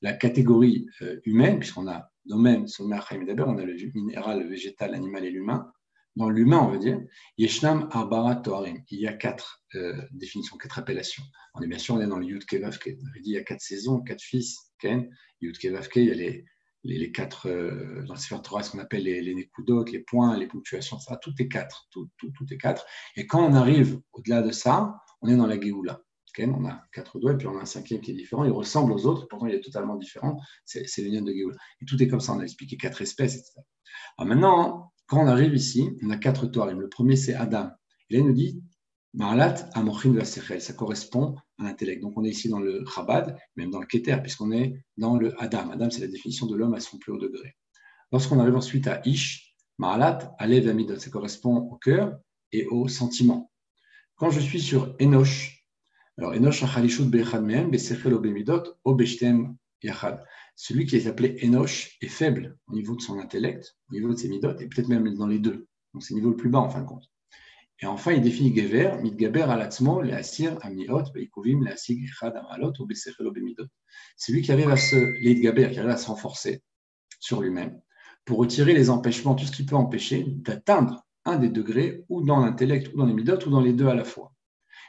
la catégorie humaine, puisqu'on a nous-mêmes, on a le minéral, le végétal, l'animal et l'humain. Dans l'humain, on veut dire, Yeshnam Arbara Toarim. Il y a quatre définitions, quatre appellations. Bien sûr, on est dans le Yud Kevavke. On avait dit il y a quatre saisons, quatre fils, Ken. Yud Kevavke, il y a les quatre, dans le Sefer Torah, ce qu'on appelle les nekudot, les points, les ponctuations, ça, tout est quatre. Tout est quatre. Et quand on arrive au-delà de ça, on est dans la Géoula. On a quatre doigts, et puis on a un cinquième qui est différent. Il ressemble aux autres, pourtant il est totalement différent. C'est l'union de Géoula. Et tout est comme ça. On a expliqué quatre espèces, etc. Alors maintenant, quand on arrive ici, on a quatre toarim. Le premier, c'est Adam. Et là, il nous dit Ma'alat Amochin Vasechel. Ça correspond à l'intellect. Donc, on est ici dans le Chabad, même dans le Keter, puisqu'on est dans le Adam. Adam, c'est la définition de l'homme à son plus haut degré. Lorsqu'on arrive ensuite à Ish, Ma'alat Alev Amidot. Ça correspond au cœur et au sentiment. Quand je suis sur Enosh, alors Enosh Achalishut Bechad Mehem, Besechel Obemidot, Obeshtem Yachad. Celui qui est appelé Enosh est faible au niveau de son intellect, au niveau de ses midot, et peut-être même dans les deux. Donc c'est le niveau le plus bas en fin de compte. Et enfin, il définit Gever, Midgaber alatzmo, leasir amniot, beikuvim, leasig echad amalot, ou besechel obemidot. C'est lui qui arrive à se renforcer sur lui-même pour retirer les empêchements, tout ce qui peut empêcher d'atteindre un des degrés, ou dans l'intellect, ou dans les midot, ou dans les deux à la fois.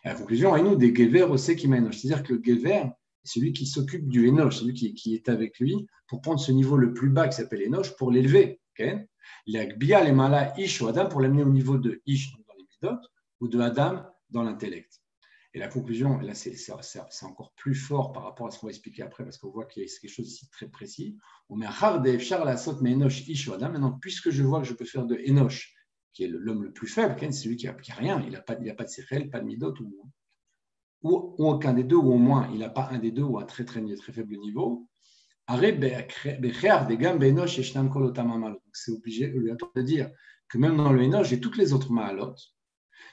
Et la conclusion, nous des Gever aussi qui m'enosh. C'est-à-dire que le Gever, c'est celui qui s'occupe du Enosh, celui qui est avec lui pour prendre ce niveau le plus bas qui s'appelle Enosh pour l'élever. Okay? L'Akbia, les Mala, Ish ou Adam pour l'amener au niveau de Ish dans les Midot ou de Adam dans l'intellect. Et la conclusion, là, c'est encore plus fort par rapport à ce qu'on va expliquer après parce qu'on voit qu'il y a quelque chose ici de très précis. On met Hardev, Charla, Sot, mais Enosh, Ish ou Adam. Maintenant, puisque je vois que je peux faire de Enosh, qui est l'homme le plus faible, c'est celui qui n'a rien, il n'a pas de Sechel, pas de Midot ou aucun des deux, ou au moins il n'a pas un des deux ou un très faible niveau, c'est obligé de dire que même dans le Enosh, j'ai toutes les autres Ma'alot,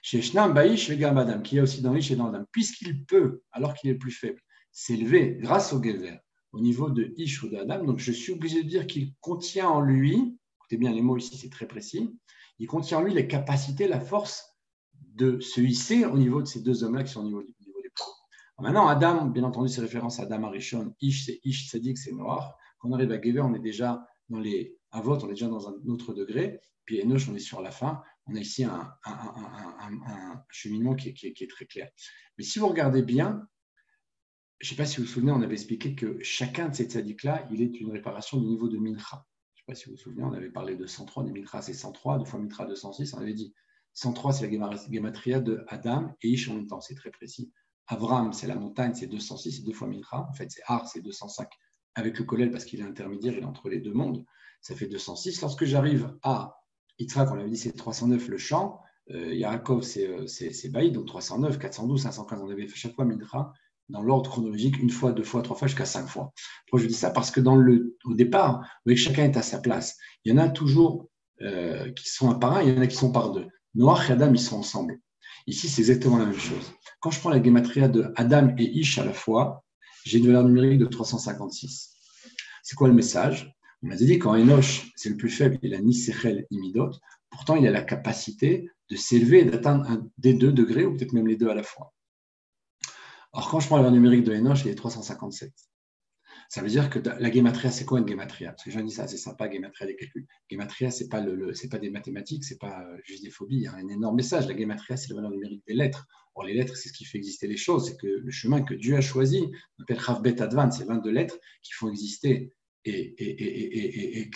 qu'il y a aussi dans Ish et dans Adam, puisqu'il peut, alors qu'il est le plus faible, s'élever grâce au Gever au niveau de Ish ou d'Adam, donc je suis obligé de dire qu'il contient en lui, écoutez bien les mots ici, c'est très précis, il contient en lui les capacités, la force de se hisser au niveau de ces deux hommes-là qui sont au niveau des pros. Maintenant, Adam, bien entendu, c'est référence à Adam Arishon. Ish, c'est Ish, ça dit que c'est noir. Quand on arrive à Gever, on est déjà dans les Avot, on est déjà dans un autre degré. Puis Enosh, on est sur la fin. On a ici un cheminement qui est très clair. Mais si vous regardez bien, je ne sais pas si vous vous souvenez, on avait expliqué que chacun de ces tzaddik-là, il est une réparation du niveau de Mincha. Je ne sais pas si vous vous souvenez, on avait parlé de 103, de Mincha c'est 103, deux fois Mincha 206, on avait dit 103 c'est la gématria de Adam et Ish en même temps, c'est très précis. Avram c'est la montagne, c'est 206, c'est deux fois Mincha, en fait c'est Ar, c'est 205, avec le Kollel parce qu'il est intermédiaire, il est entre les deux mondes, ça fait 206. Lorsque j'arrive à Yitzhak, on avait dit c'est 309 le champ, Yaakov c'est Baïd, donc 309, 412, 515, on avait fait chaque fois Mincha, dans l'ordre chronologique, une fois, deux fois, trois fois, jusqu'à 5 fois. Pourquoi je dis ça? Parce que au départ, vous voyez que chacun est à sa place. Il y en a toujours qui sont un par un, il y en a qui sont par deux. Noach et Adam, ils sont ensemble. Ici, c'est exactement la même chose. Quand je prends la gématria de Adam et Ish à la fois, j'ai une valeur numérique de 356. C'est quoi le message? On a dit quand Enosh, c'est le plus faible, il a ni Sechel ni Midot. Pourtant, il a la capacité de s'élever et d'atteindre un des deux degrés, ou peut-être même les deux à la fois. Alors, quand je prends la valeur numérique de Enosh, il est 357. Ça veut dire que la gématria, c'est quoi une gématria? Parce que j'ai dit ça, c'est sympa, gématria des calculs. Gématria, c'est pas des mathématiques, c'est pas juste des phobies. Il y a un énorme message. La gématria, c'est la valeur numérique des lettres. Or, les lettres, c'est ce qui fait exister les choses. C'est que le chemin que Dieu a choisi, on appelle Rav Bet Advan, c'est 22 lettres qui font exister et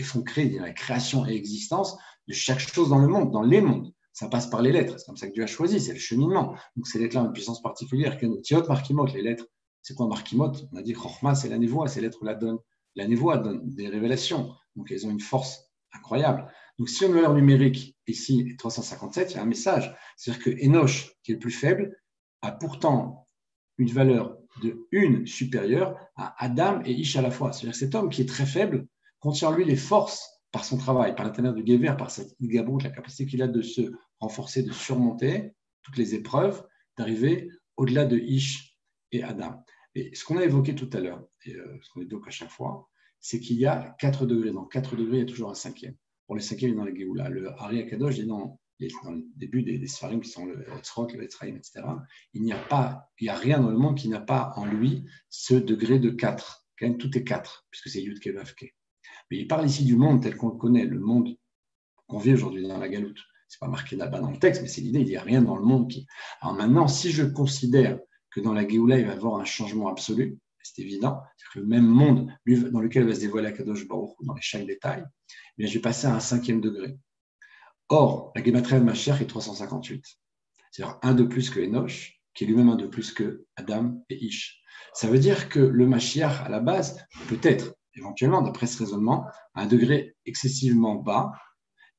font créer la création et existence de chaque chose dans le monde, dans les mondes. Ça passe par les lettres. C'est comme ça que Dieu a choisi. C'est le cheminement. Donc, ces lettres-là ont une puissance particulière. Tiot, Markimot, les lettres. C'est quoi Markimot? On a dit Chochma, c'est la névoie. Ces lettres la donnent. La névoie donne des révélations. Donc, elles ont une force incroyable. Donc, si on a une valeur numérique ici, 357, il y a un message. C'est-à-dire que Enoch, qui est le plus faible, a pourtant une valeur de 1 supérieure à Adam et Ish à la fois. C'est-à-dire que cet homme qui est très faible contient en lui les forces par son travail, par l'intérieur de Gever, par cette Gabout, la capacité qu'il a de se renforcer, de surmonter toutes les épreuves, d'arriver au-delà de Ish et Adam. Et ce qu'on a évoqué tout à l'heure, et ce qu'on évoque à chaque fois, c'est qu'il y a 4 degrés. Dans 4 degrés, il y a toujours un cinquième. Pour le cinquième, il est dans la Géoula. Le Hari Akadosh est dans le début des Sfarim qui sont le Etzrok, le Etzraïm, etc. Il n'y a rien dans le monde qui n'a pas en lui ce degré de 4. Quand même, tout est 4, puisque c'est Yud Kevavke. Mais il parle ici du monde tel qu'on le connaît, le monde qu'on vit aujourd'hui dans la Galoute. Ce n'est pas marqué là-bas dans le texte, mais c'est l'idée, il n'y a rien dans le monde qui. Alors maintenant, si je considère que dans la Géoula, il va y avoir un changement absolu, c'est évident, c'est que le même monde dans lequel va se dévoiler Akadosh Baruch Hu, dans chaque détail, eh je vais passer à un 5e degré. Or, la Gematria de Mashiach est 358. C'est-à-dire un de plus que Enoch, qui est lui-même un de plus que Adam et Ish. Ça veut dire que le Mashiach, à la base, peut-être, éventuellement, d'après ce raisonnement, à un degré excessivement bas,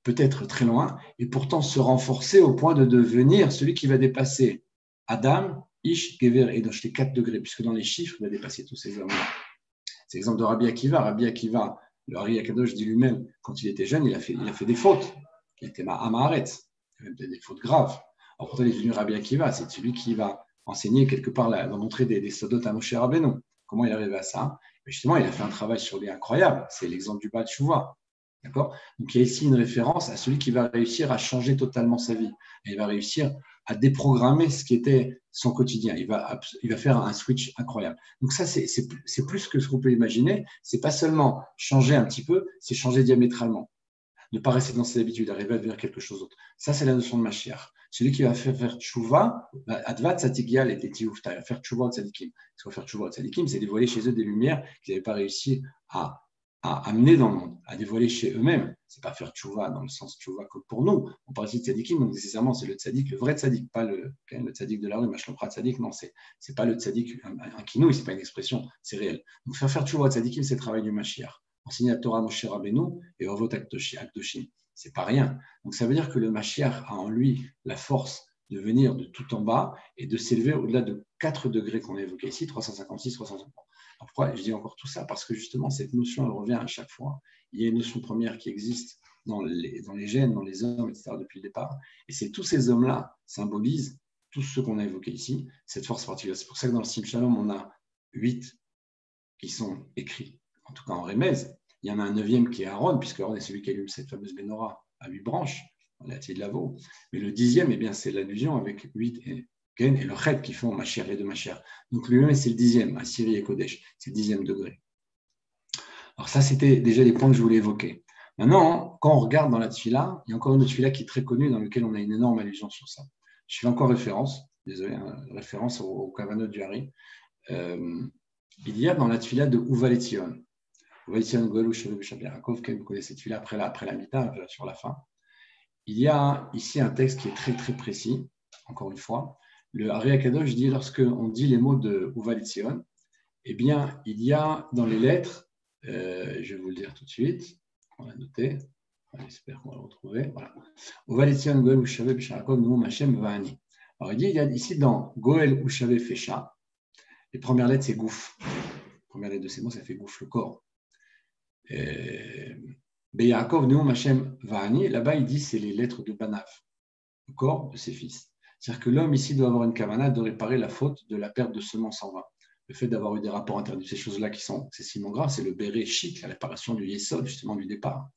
peut-être très loin, et pourtant se renforcer au point de devenir celui qui va dépasser Adam, Ish, Gever et Enoch, les 4 degrés, puisque dans les chiffres, il va dépasser tous ces hommes-là. C'est l'exemple de Rabbi Akiva. Rabbi Akiva, le Hari Akadosh dit lui-même, quand il était jeune, il a fait des fautes. Il était Amaharetz, il avait des fautes graves. Alors pourtant, il est devenu Rabbi Akiva, c'est celui qui va enseigner quelque part, va montrer des sodotes à Moshe Rabbeinu. Comment il est arrivé à ça? Mais justement, il a fait un travail sur lui incroyable. C'est l'exemple du Baal Tshuva. D'accord? Donc il y a ici une référence à celui qui va réussir à changer totalement sa vie. Et il va réussir à déprogrammer ce qui était son quotidien. Il va faire un switch incroyable. Donc ça, c'est plus que ce qu'on peut imaginer. C'est pas seulement changer un petit peu, c'est changer diamétralement. Ne pas rester dans ses habitudes, arriver à devenir quelque chose d'autre. Ça, c'est la notion de Mashiach. Celui qui va faire tchouva, advat tzadikial et tioufta, il va faire tchouva au tzadikim. Ce qu'on va faire tchouva au tzadikim, c'est dévoiler chez eux des lumières qu'ils n'avaient pas réussi à amener dans le monde, à dévoiler chez eux-mêmes. C'est pas faire tchouva dans le sens tchouva comme pour nous. On parle ici de tzadikim, donc nécessairement c'est le tzadik, le vrai tzadik, pas le tzadik de la rue, machlopra tzadik, non, c'est pas le tzadik, un kinouï, c'est pas une expression, c'est réel. Donc faire tchouva au tzadikim, c'est le travail du Mashiach. Enseigner la Torah Moshe Rabbeinu et Ovot Akdoshim. C'est pas rien. Donc ça veut dire que le Mashiach a en lui la force de venir de tout en bas et de s'élever au-delà de 4 degrés qu'on a évoqués ici, 356, 350. Pourquoi je dis encore tout ça? Parce que justement, cette notion, elle revient à chaque fois. Il y a une notion première qui existe dans les gènes, dans les hommes, etc., depuis le départ. Et c'est tous ces hommes-là symbolisent tous ceux qu'on a évoqués ici, cette force particulière. C'est pour ça que dans le Sim Shalom, on a 8 qui sont écrits. En tout cas en Rémez, il y en a un 9e qui est Aaron, puisque Aaron est celui qui allume cette fameuse Bénora à 8 branches, dans la de Lavaux. Mais le 10e, eh bien, c'est l'allusion avec 8 et Gen et le Chet qui font Mashiach et de Mashiach. Donc lui-même, c'est le 10e, à Syrie et Kodesh, c'est le 10e degré. Alors ça, c'était déjà les points que je voulais évoquer. Maintenant, quand on regarde dans la Tfila, il y a encore une autre Tfila qui est très connue, dans laquelle on a une énorme allusion sur ça. Je fais encore référence, désolé, référence au Kavanot du Hari. Il y a dans la Tfila de Uva Letzion. Uva Letzion, Golou, Shaveh, Shabbat Yaakov, vous connaissez cette Tfila après la Mita, sur la fin. Il y a ici un texte qui est très très précis, encore une fois. Le Hari Akadosh dit, lorsqu'on dit les mots de Uva Letzion, eh bien, il y a dans les lettres, je vais vous le dire tout de suite, on va noter, j'espère qu'on va le retrouver. Voilà. Uva Letzion, Golou, Shaveh, Yaakov, Noum Hashem, Va'ani. Alors il y a ici dans Goel, Ushaveh, Fesha, les premières lettres, c'est Gouf. La première lettre de ces mots, ça fait Gouf, le corps. Be'Yaakov, Neum Hashem Va'ani, là-bas, il dit c'est les lettres de Banav, le corps de ses fils. C'est-à-dire que l'homme ici doit avoir une kavana de réparer la faute de la perte de semence en vain. Le fait d'avoir eu des rapports interdits, ces choses-là qui sont excessivement graves, c'est le béret chic, la réparation du yesod, justement du départ.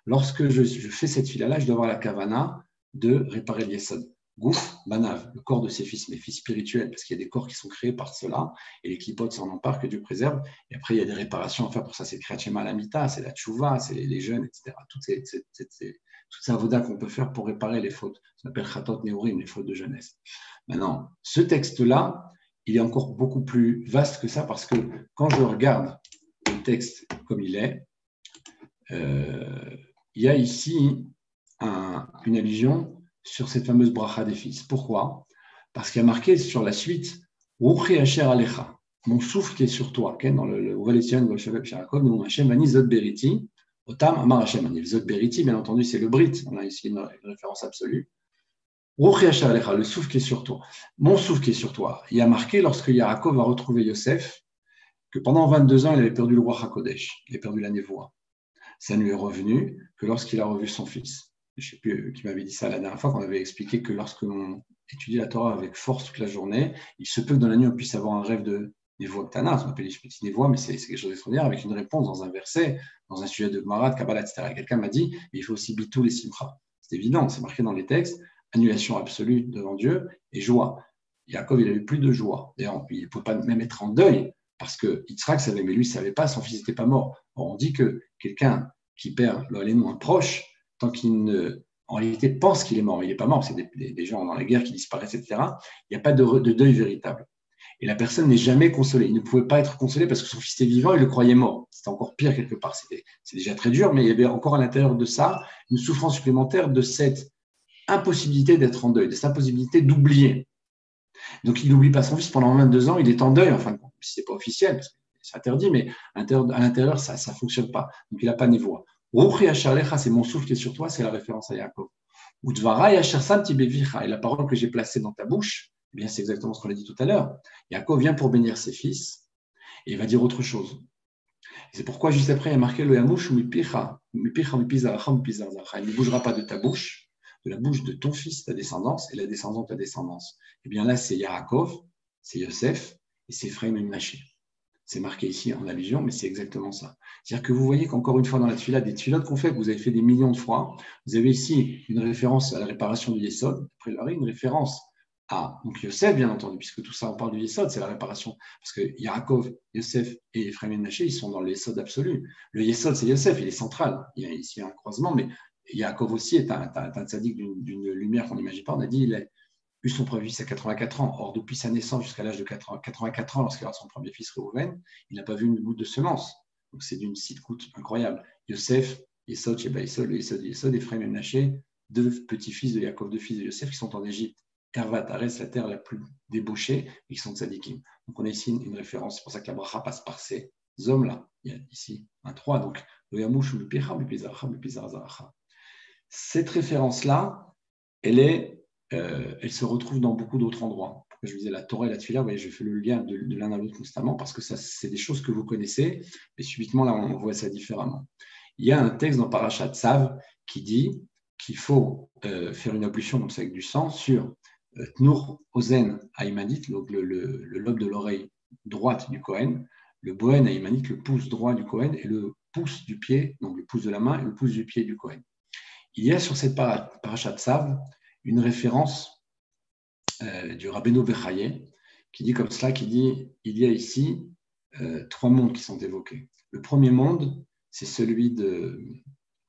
Lorsque je fais cette fila-là, je dois avoir la kavana de réparer le yesod. Gouf, Banav, le corps de ses fils, mes fils spirituels, parce qu'il y a des corps qui sont créés par cela, et les clipotes s'en emparent, que Dieu préserve. Et après, il y a des réparations à faire pour ça. C'est le Kriyat Lamita, c'est la Tchouva, c'est les jeûnes, etc. Toutes ces avodas qu'on peut faire pour réparer les fautes. Ça s'appelle Chatot Neurim, les fautes de jeunesse. Maintenant, ce texte-là, il est encore beaucoup plus vaste que ça, parce que quand je regarde le texte comme il est, il y a ici une allusion sur cette fameuse bracha des fils. Pourquoi? Parce qu'il y a marqué sur la suite, Ruchi Asher Alecha, mon souffle qui est sur toi, okay? Dans le Uvaletien de Golshaveb Sharakov, mon Hashem Ani Zot Beriti, Otam Amar Hashem Ani. Zot Beriti, bien entendu, c'est le Brit, on a ici une référence absolue. Ruchi Asher Alecha, le souffle qui est sur toi, mon souffle qui est sur toi. Il y a marqué lorsque Yaakov a retrouvé Yosef, que pendant 22 ans, il avait perdu le roi HaKodesh, il avait perdu la névoie. Ça ne lui est revenu que lorsqu'il a revu son fils. Je ne sais plus qui m'avait dit ça la dernière fois, qu'on avait expliqué que lorsque l'on étudie la Torah avec force toute la journée, il se peut que dans la nuit, on puisse avoir un rêve de névoie Ktana, on appelle les petits névois, mais c'est quelque chose d'extraordinaire, avec une réponse dans un verset, dans un sujet de Gemara, de Kabbalah, etc. Quelqu'un m'a dit, mais il faut aussi bitou les simcha. C'est évident, c'est marqué dans les textes, annulation absolue devant Dieu et joie. Yaakov, il a eu plus de joie. D'ailleurs, il ne peut pas même être en deuil, parce que Yitzhak savait, mais lui, il ne savait pas, son fils n'était pas mort. On dit que quelqu'un qui perd un proche, tant qu'il en réalité pense qu'il est mort, il n'est pas mort, c'est des gens dans la guerre qui disparaissent, etc. Il n'y a pas de deuil véritable. Et la personne n'est jamais consolée. Il ne pouvait pas être consolé parce que son fils était vivant, il le croyait mort. C'était encore pire quelque part. C'est déjà très dur, mais il y avait encore à l'intérieur de ça une souffrance supplémentaire de cette impossibilité d'être en deuil, de cette impossibilité d'oublier. Donc, il n'oublie pas son fils pendant 22 ans, il est en deuil, enfin, si ce n'est pas officiel, parce que c'est interdit, mais à l'intérieur, ça ne fonctionne pas. Donc, il n'a pas de névoie. Ruchi Asher Alecha, c'est mon souffle qui est sur toi, c'est la référence à Yaakov. Udvarai Asher Samti Bevicha, et la parole que j'ai placée dans ta bouche, eh bien, c'est exactement ce qu'on a dit tout à l'heure. Yaakov vient pour bénir ses fils, et il va dire autre chose. C'est pourquoi, juste après, il y a marqué le Yamush Mipicha, Mipicha Mipizaracha Mipizaracha. Il ne bougera pas de ta bouche, de la bouche de ton fils, ta descendance, et la descendance de ta descendance. Eh bien là, c'est Yaakov, c'est Yosef, et c'est Ephraim et Menaché. C'est marqué ici en allusion, mais c'est exactement ça. C'est-à-dire que vous voyez qu'encore une fois dans la tefila, des tefilotes qu'on fait, que vous avez fait des millions de fois, vous avez ici une référence à la réparation du Yesod, après une référence à donc Yosef, bien entendu, puisque tout ça, on parle du Yesod, c'est la réparation. Parce que Yaakov, Yosef et Ephraim et Menaché, ils sont dans le Yesod absolu. Le Yesod, c'est Yosef, il est central. Il y a ici un croisement, mais Yaakov aussi est un tzaddik d'une lumière qu'on n'imagine pas. On a dit il a eu son premier fils à 84 ans. Or, depuis sa naissance jusqu'à l'âge de 84 ans, lorsqu'il a son premier fils Reuven, il n'a pas vu une goutte de semence. Donc, c'est d'une sitcoute incroyable. Yosef, Yesod, Sheba Yesod, le Yesod, Ephraim et Menaché, deux petits-fils de Yaakov, deux fils de Yosef qui sont en Égypte. Hervat, Arès, la terre la plus débauchée, et qui sont tzadikim. Donc, on a ici une référence. C'est pour ça que la bracha passe par ces hommes-là. Il y a ici un 3. Donc, le Yamush ou le Picha, le Pizaracha, le Pizaracha. Cette référence-là, elle se retrouve dans beaucoup d'autres endroits. Je vous disais la Torah et la Tefila, vous voyez, je fais le lien de l'un à l'autre constamment parce que ça, c'est des choses que vous connaissez, mais subitement, là, on voit ça différemment. Il y a un texte dans Parashat Tzav qui dit qu'il faut faire une ablution donc avec du sang sur Tnur Ozen Aïmanit, donc le lobe de l'oreille droite du Kohen, le Bohen Aïmanit, le pouce droit du Kohen, et le pouce du pied, donc le pouce de la main et le pouce du pied du Kohen. Il y a sur cette Parashat Tzav une référence du Rabbeinu Bechaye qui dit comme cela, qui dit il y a ici 3 mondes qui sont évoqués. Le premier monde, c'est celui de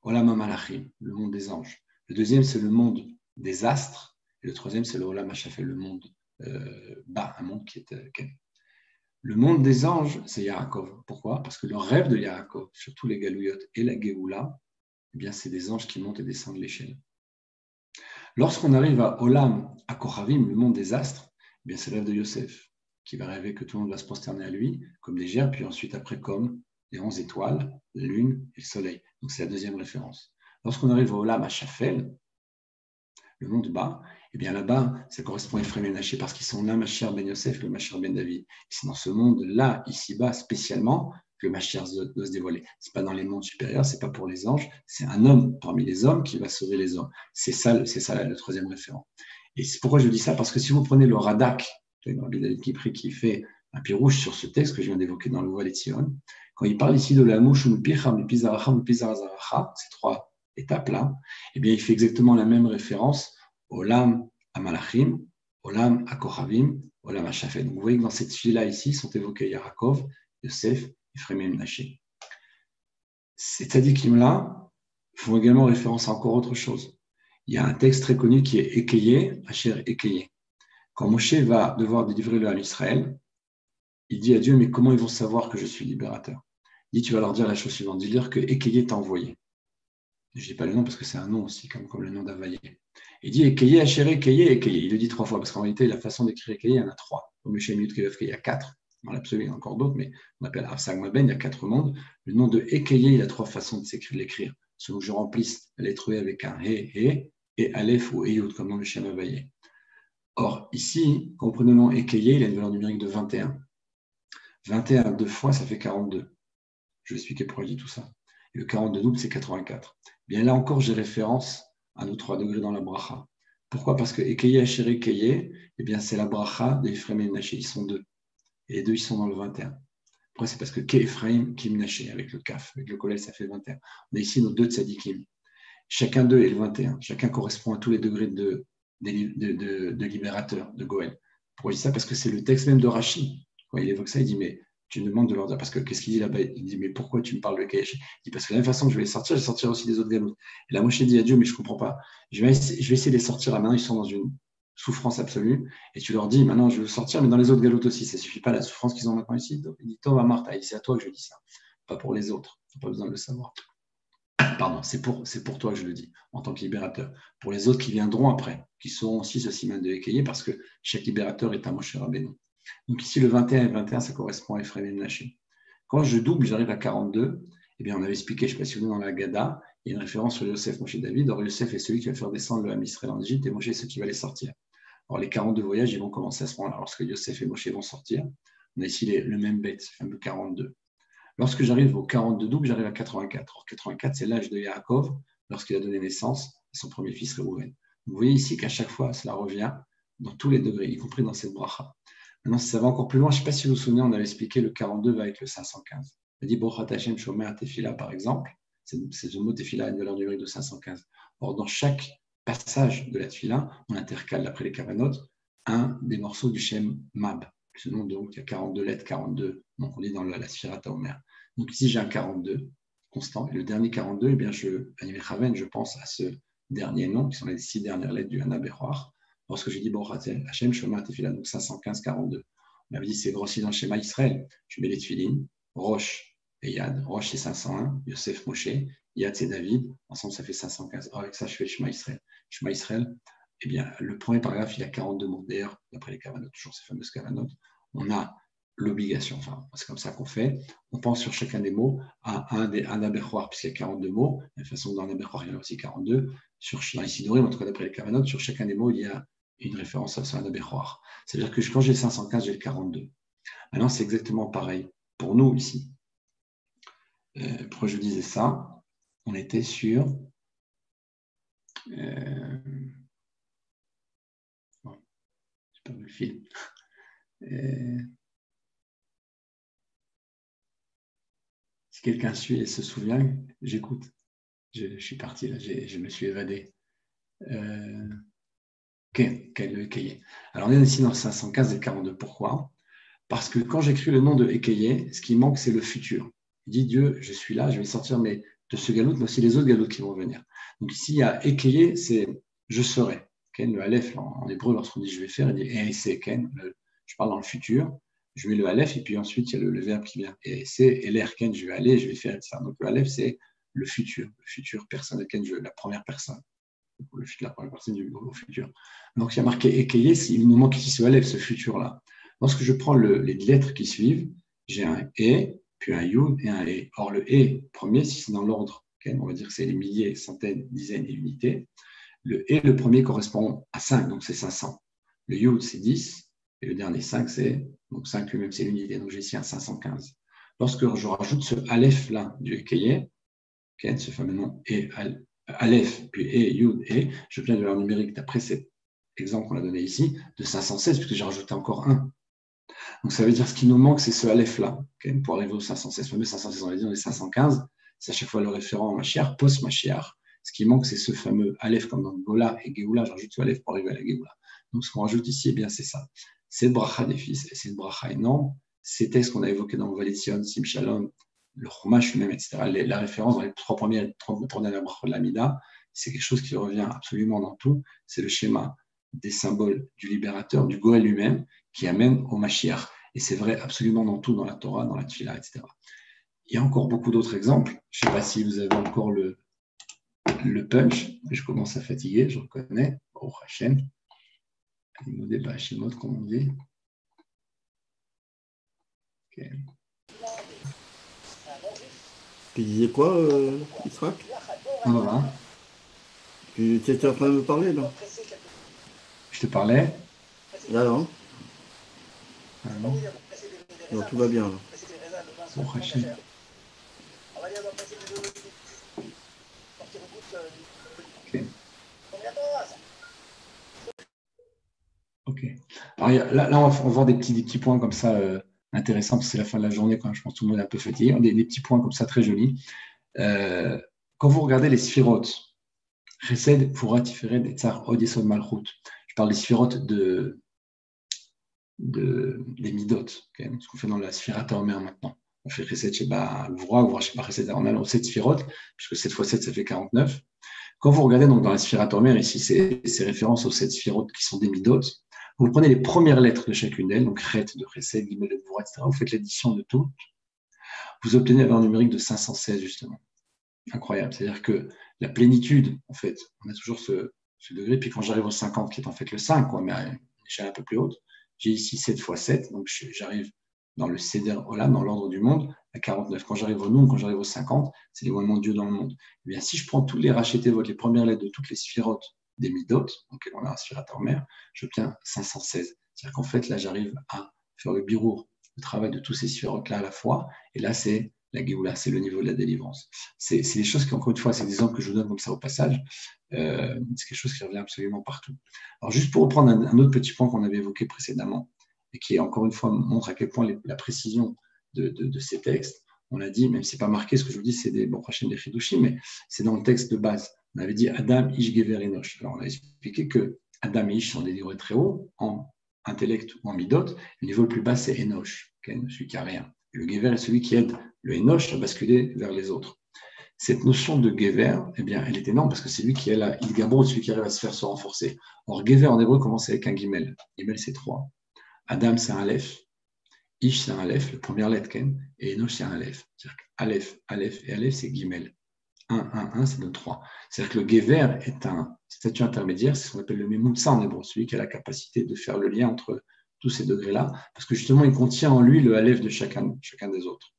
Olam HaMalachim, le monde des anges. Le deuxième, c'est le monde des astres. Et le troisième, c'est le Olam HaShafel, le monde bas, un monde qui est le monde des anges, c'est Yaakov. Pourquoi? Parce que le rêve de Yaakov, surtout les Galouyot et la Géoula, eh bien, c'est des anges qui montent et descendent l'échelle. Lorsqu'on arrive à Olam, à Kochavim, le monde des astres, eh bien, c'est le rêve de Yosef, qui va rêver que tout le monde va se prosterner à lui, comme des gerbes, puis ensuite après comme les 11 étoiles, la lune et le soleil. Donc c'est la deuxième référence. Lorsqu'on arrive au Olam, à Shafel, le monde bas, eh bien là-bas, ça correspond à Ephraim et Menaché parce qu'ils sont là, Mashiach ben Yosef, le Mashiach ben David. Et c'est dans ce monde-là, ici-bas, spécialement, que le Mashiach doit se dévoiler. Ce n'est pas dans les mondes supérieurs, ce n'est pas pour les anges, c'est un homme parmi les hommes qui va sauver les hommes. C'est ça le troisième référent. Et c'est pourquoi je dis ça, parce que si vous prenez le Radak, Rabbi David Kipri qui fait un pirouge sur ce texte que je viens d'évoquer dans le Voile et Tzion, quand il parle ici de la mouche ou le picham, le pizaracha, le pizarazaracha, ces 3 étapes-là, eh bien, il fait exactement la même référence Olam HaMalachim, Olam HaKochavim, Olam HaShafel. Donc, vous voyez que dans cette file-là ici sont évoqués Yaakov, Yosef, Ephraim et Menaché. Ces tzadikim-là font également référence à encore autre chose. Il y a un texte très connu qui est Ekeye, Asher Ekeye. Quand Moshe va devoir délivrer le Ham Israël, il dit à Dieu, mais comment ils vont savoir que je suis libérateur? Il dit, tu vas leur dire la chose suivante, dis-leur que Ekeye t'a envoyé. Je ne dis pas le nom parce que c'est un nom aussi, comme le nom d'Availlé. Il dit Ekeye, Asheré, Ekeye, Ekeye. Il le dit 3 fois, parce qu'en réalité, la façon d'écrire Ekeye, il y en a 3. Comme le Shem Yud Kevef, il y a 4. Dans l'absolu, il y en a encore d'autres, mais on appelle Afsag Ben, il y a 4 mondes. Le nom de Ekeye, il a 3 façons de l'écrire. Selon que je remplisse la lettre E avec un He, et Aleph ou Eyud, comme dans le Shem Havaïe. Or, ici, quand on prend le nom Ekeye, il a une valeur numérique de 21. 21 deux fois, ça fait 42. Je vais expliquer pourquoi je dis tout ça. Et le 42 double, c'est 84. Bien là encore, j'ai référence à nos 3 degrés dans la bracha. Pourquoi? Parce que Ekeye, Asheré, Ekeye, eh bien, c'est la bracha des Ephraim et Menaché. Ils sont 2. Et les 2, ils sont dans le 21. Après, c'est parce que Ke Ephraim, Kim Menaché, avec le Kaf, avec le Kolel, ça fait 21. On a ici nos 2 tzadikim. Chacun d'eux est le 21. Chacun correspond à tous les degrés de libérateur, de Goël. Pourquoi je dis ça? Parce que c'est le texte même de Rashi. Quand il évoque ça, il dit, mais tu me demandes de leur dire, parce que qu'est-ce qu'il dit là-bas? Il dit, mais pourquoi tu me parles de Kayesh? Il dit, parce que de la même façon que je vais les sortir, je vais sortir aussi des autres galoutes. Et là, moi, je dit à Dieu, mais je ne comprends pas. Je vais essayer de les sortir là. Maintenant, ils sont dans une souffrance absolue. Et tu leur dis, maintenant, je veux sortir, mais dans les autres galoutes aussi. Ça ne suffit pas, la souffrance qu'ils ont maintenant ici. Donc, il dit, Tova Martha, c'est à toi que je dis ça, pas pour les autres. Tu n'as pas besoin de le savoir. Pardon, c'est pour toi que je le dis, en tant que libérateur. Pour les autres qui viendront après, qui seront aussi ce siman de Ekeye, parce que chaque libérateur est un Moshe Rabbeinu. Donc ici, le 21 et 21, ça correspond à Ephraim et Menaché. Quand je double, j'arrive à 42. Eh bien, on avait expliqué, je ne sais pas si vous êtes dans la Gada, il y a une référence sur Yosef, Moshe David. Or, Yosef est celui qui va faire descendre le Ham Israël en Égypte et Moshe est celui qui va les sortir. Alors, les 42 voyages, ils vont commencer à ce moment-là. Lorsque Yosef et Moshe vont sortir, on a ici le même bête, le fameux 42. Lorsque j'arrive au 42 double, j'arrive à 84. Or, 84, c'est l'âge de Yaakov lorsqu'il a donné naissance à son premier fils Réhouven. Vous voyez ici qu'à chaque fois, cela revient dans tous les degrés, y compris dans cette bracha. Maintenant, si ça va encore plus loin, je ne sais pas si vous vous souvenez, on avait expliqué le 42 va avec le 515. On a dit Bochat Hashem Shomer Tefila, par exemple. C'est le mot Tefila a une valeur numérique de 515. Or, dans chaque passage de la Tefila, on intercale, d'après les Kavanot, un des morceaux du Shem Mab. Ce nom, donc, il y a 42 lettres, 42. Donc, on est dans la Sfirat HaOmer. Donc, ici, j'ai un 42 constant. Et le dernier 42, eh bien, je pense à ce dernier nom, qui sont les 6 dernières lettres du Hana Bechoar. Lorsque j'ai dit Hachem, Shema, Tefila, donc 515, 42. On avait dit c'est grossi dans le schéma Israël. Je mets les tefilines, Roche et Yad. Roche c'est 501, Yosef Moshe, Yad c'est David. Ensemble ça fait 515. Alors, avec ça, je fais le schéma Israël. Schéma Israël, eh bien, le premier paragraphe, il y a 42 mots. D'ailleurs, d'après les Kavanot, toujours ces fameuses Kavanot, on a l'obligation, enfin, c'est comme ça qu'on fait. On pense sur chacun des mots à un Aberchoir, puisqu'il y a 42 mots. De la façon dans l'Aberchoir, il y en a aussi 42. Dans les Sidorim, en tout cas d'après les Kavanot, sur chacun des mots, il y a une référence à un Aberchoir. C'est-à-dire que quand j'ai 515, j'ai le 42. Maintenant, c'est exactement pareil pour nous ici. Pourquoi je disais ça? On était sur. Bon, j'ai perdu le fil. Si quelqu'un suit et se souvient, j'écoute. Je suis parti là, je me suis évadé. Alors, on est ici dans 515 et 42. Pourquoi? Parce que quand j'écris le nom de Ekeye, ce qui manque, c'est le futur. Il dit Dieu, je suis là, je vais sortir de ce galoute, mais aussi les autres galoutes qui vont venir. Donc ici, il y a Ekeye, c'est je serai. Ken, le Aleph, en hébreu, lorsqu'on dit je vais faire, il dit et Ken, je parle dans le futur, je mets le Aleph, et puis ensuite, il y a le verbe qui vient. Et c'est l'air Ken, je vais aller, je vais faire, etc. Donc le Aleph, c'est le futur personne, Ken, la première personne. La première personne au futur. Donc il y a marqué Ekeye, il nous manque ici ce Aleph, ce futur-là. Lorsque je prends les lettres qui suivent, j'ai un E, puis un Yud et un E. Or, le E premier, si c'est dans l'ordre, on va dire que c'est les milliers, centaines, dizaines et unités. Le E, le premier, correspond à 5, donc c'est 500. Le Yud, c'est 10, et le dernier 5, donc 5 lui-même, c'est l'unité. Donc j'ai ici un 515. Lorsque je rajoute ce Aleph-là du Ekeye, ce fameux nom E, Aleph, puis E, Yud, E, je viens de leur numérique d'après cet exemple qu'on a donné ici, de 516, puisque j'ai rajouté encore un. Donc, ça veut dire ce qui nous manque, c'est ce Aleph-là, pour arriver au 516. Le fameux 516, on l'a dit, on est 515. C'est à chaque fois le référent en Mashiach, post-Mashiach. Ce qui manque, c'est ce fameux Aleph, comme dans Gola et Géoula. J'ajoute ce Aleph pour arriver à la Géoula. Donc, ce qu'on rajoute ici, eh bien, c'est ça. C'est le bracha des fils, et c'est une bracha énorme. Ces textes qu'on a évoqués dans Valetzion, Sim Shalom, le Chumash lui-même, etc., la référence dans les 3 dernières brachot de l'Amida, c'est quelque chose qui revient absolument dans tout. C'est le schéma des symboles du libérateur, du Goël lui-même, qui amène au Mashiach. Et c'est vrai absolument dans tout, dans la Torah, dans la Tfila, etc. Il y a encore beaucoup d'autres exemples. Je ne sais pas si vous avez encore le punch, mais je commence à fatiguer, je reconnais. Baruch Hashem. Limudé Bashimot, comme on dit. Ok. Tu disais quoi, Israël? Voilà. Tu étais en train de me parler, là? Je te parlais. Là, non? Ah non. Non, tout va bien, là. Baruch Hashem. Ok. Ok. Alors, là, on va voir des petits points comme ça intéressants, parce que c'est la fin de la journée, quand je pense que tout le monde est un peu fatigué. Des petits points comme ça très jolis. Quand vous regardez les sphirotes, Chesed, Fourat, Tiferet, et Tsar, Od, Yesod, Malchut. Je parle des sphirotes des midot, okay, ce qu'on fait dans la Sphira Taomer maintenant. On fait Chesed, Sheba, Gvura, Gvura, Sheba, Chesed, on a 7 sphirotes, puisque 7 fois 7, ça fait 49. Quand vous regardez donc dans la Sphira Taomer, ici, c'est référence aux 7 sphirotes qui sont des midot. Vous prenez les premières lettres de chacune d'elles, donc Chet de Chesed, Gimel de Gvura, etc. Vous faites l'addition de tout. Vous obtenez un numérique de 516, justement. Incroyable. C'est-à-dire que la plénitude, en fait, on a toujours ce degré. Puis quand j'arrive au 50, qui est en fait le 5, quoi, mais à une échelle un peu plus haute, j'ai ici 7 fois 7, donc j'arrive dans le Seder Olam, dans l'ordre du monde, à 49. Quand j'arrive au Noun, quand j'arrive au 50, c'est l'éloignement de Dieu dans le monde. Eh bien, si je prends tous les rachetés, les premières lettres de toutes les sphirotes des Midot, donc on a un Sphira Taomer, j'obtiens 516. C'est-à-dire qu'en fait, là, j'arrive à faire le birour, le travail de tous ces sphirotes-là à la fois, et là, c'est la Géoula, c'est le niveau de la délivrance. C'est des choses qui, encore une fois, c'est des exemples que je vous donne comme ça au passage. C'est quelque chose qui revient absolument partout. Alors, juste pour reprendre un autre petit point qu'on avait évoqué précédemment, et qui, encore une fois, montre à quel point la précision de ces textes, on l'a dit, même si ce n'est pas marqué, ce que je vous dis, c'est des prochaines des Chidushim, mais c'est dans le texte de base. On avait dit Adam, Ish, Gever, Enosh. Alors, on a expliqué que Adam et Ish sont des niveaux très hauts, en intellect ou en midot. Le niveau le plus bas, c'est Enosh, celui qui n'a rien. Et le Gever est celui qui aide le Enosh à basculer vers les autres. Cette notion de Gever, eh bien, elle est énorme parce que c'est lui qui est là, il Gabro, celui qui arrive à se faire se renforcer. Or, Gever en hébreu commence avec un Gimel. Gimel, c'est 3. Adam, c'est un Aleph. Ish, c'est un Aleph, la première lettre, Ken. Et Enosh, c'est un Aleph. C'est-à-dire qu'Aleph, Aleph et Aleph, c'est Gimel. 1, ça donne 3. C'est-à-dire que le Gever est un statut intermédiaire, c'est ce qu'on appelle le Memutsa en hébreu, celui qui a la capacité de faire le lien entre tous ces degrés-là, parce que justement, il contient en lui le Aleph de chacun des autres.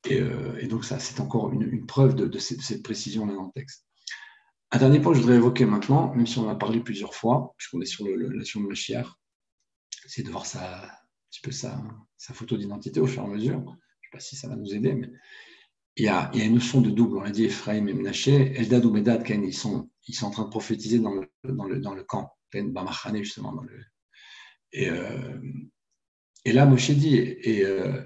Et donc, ça, c'est encore une preuve de cette précision-là dans le texte. Un dernier point que je voudrais évoquer maintenant, même si on en a parlé plusieurs fois, puisqu'on est sur la nation de Mashiach, c'est de voir un petit peu sa photo d'identité au fur et à mesure. Je ne sais pas si ça va nous aider, mais il y a une notion de double. On l'a dit, Ephraim et Menaché, Eldad ou Medad, ils sont en train de prophétiser dans le camp, Bamachane, justement. Et là, Moshe dit, et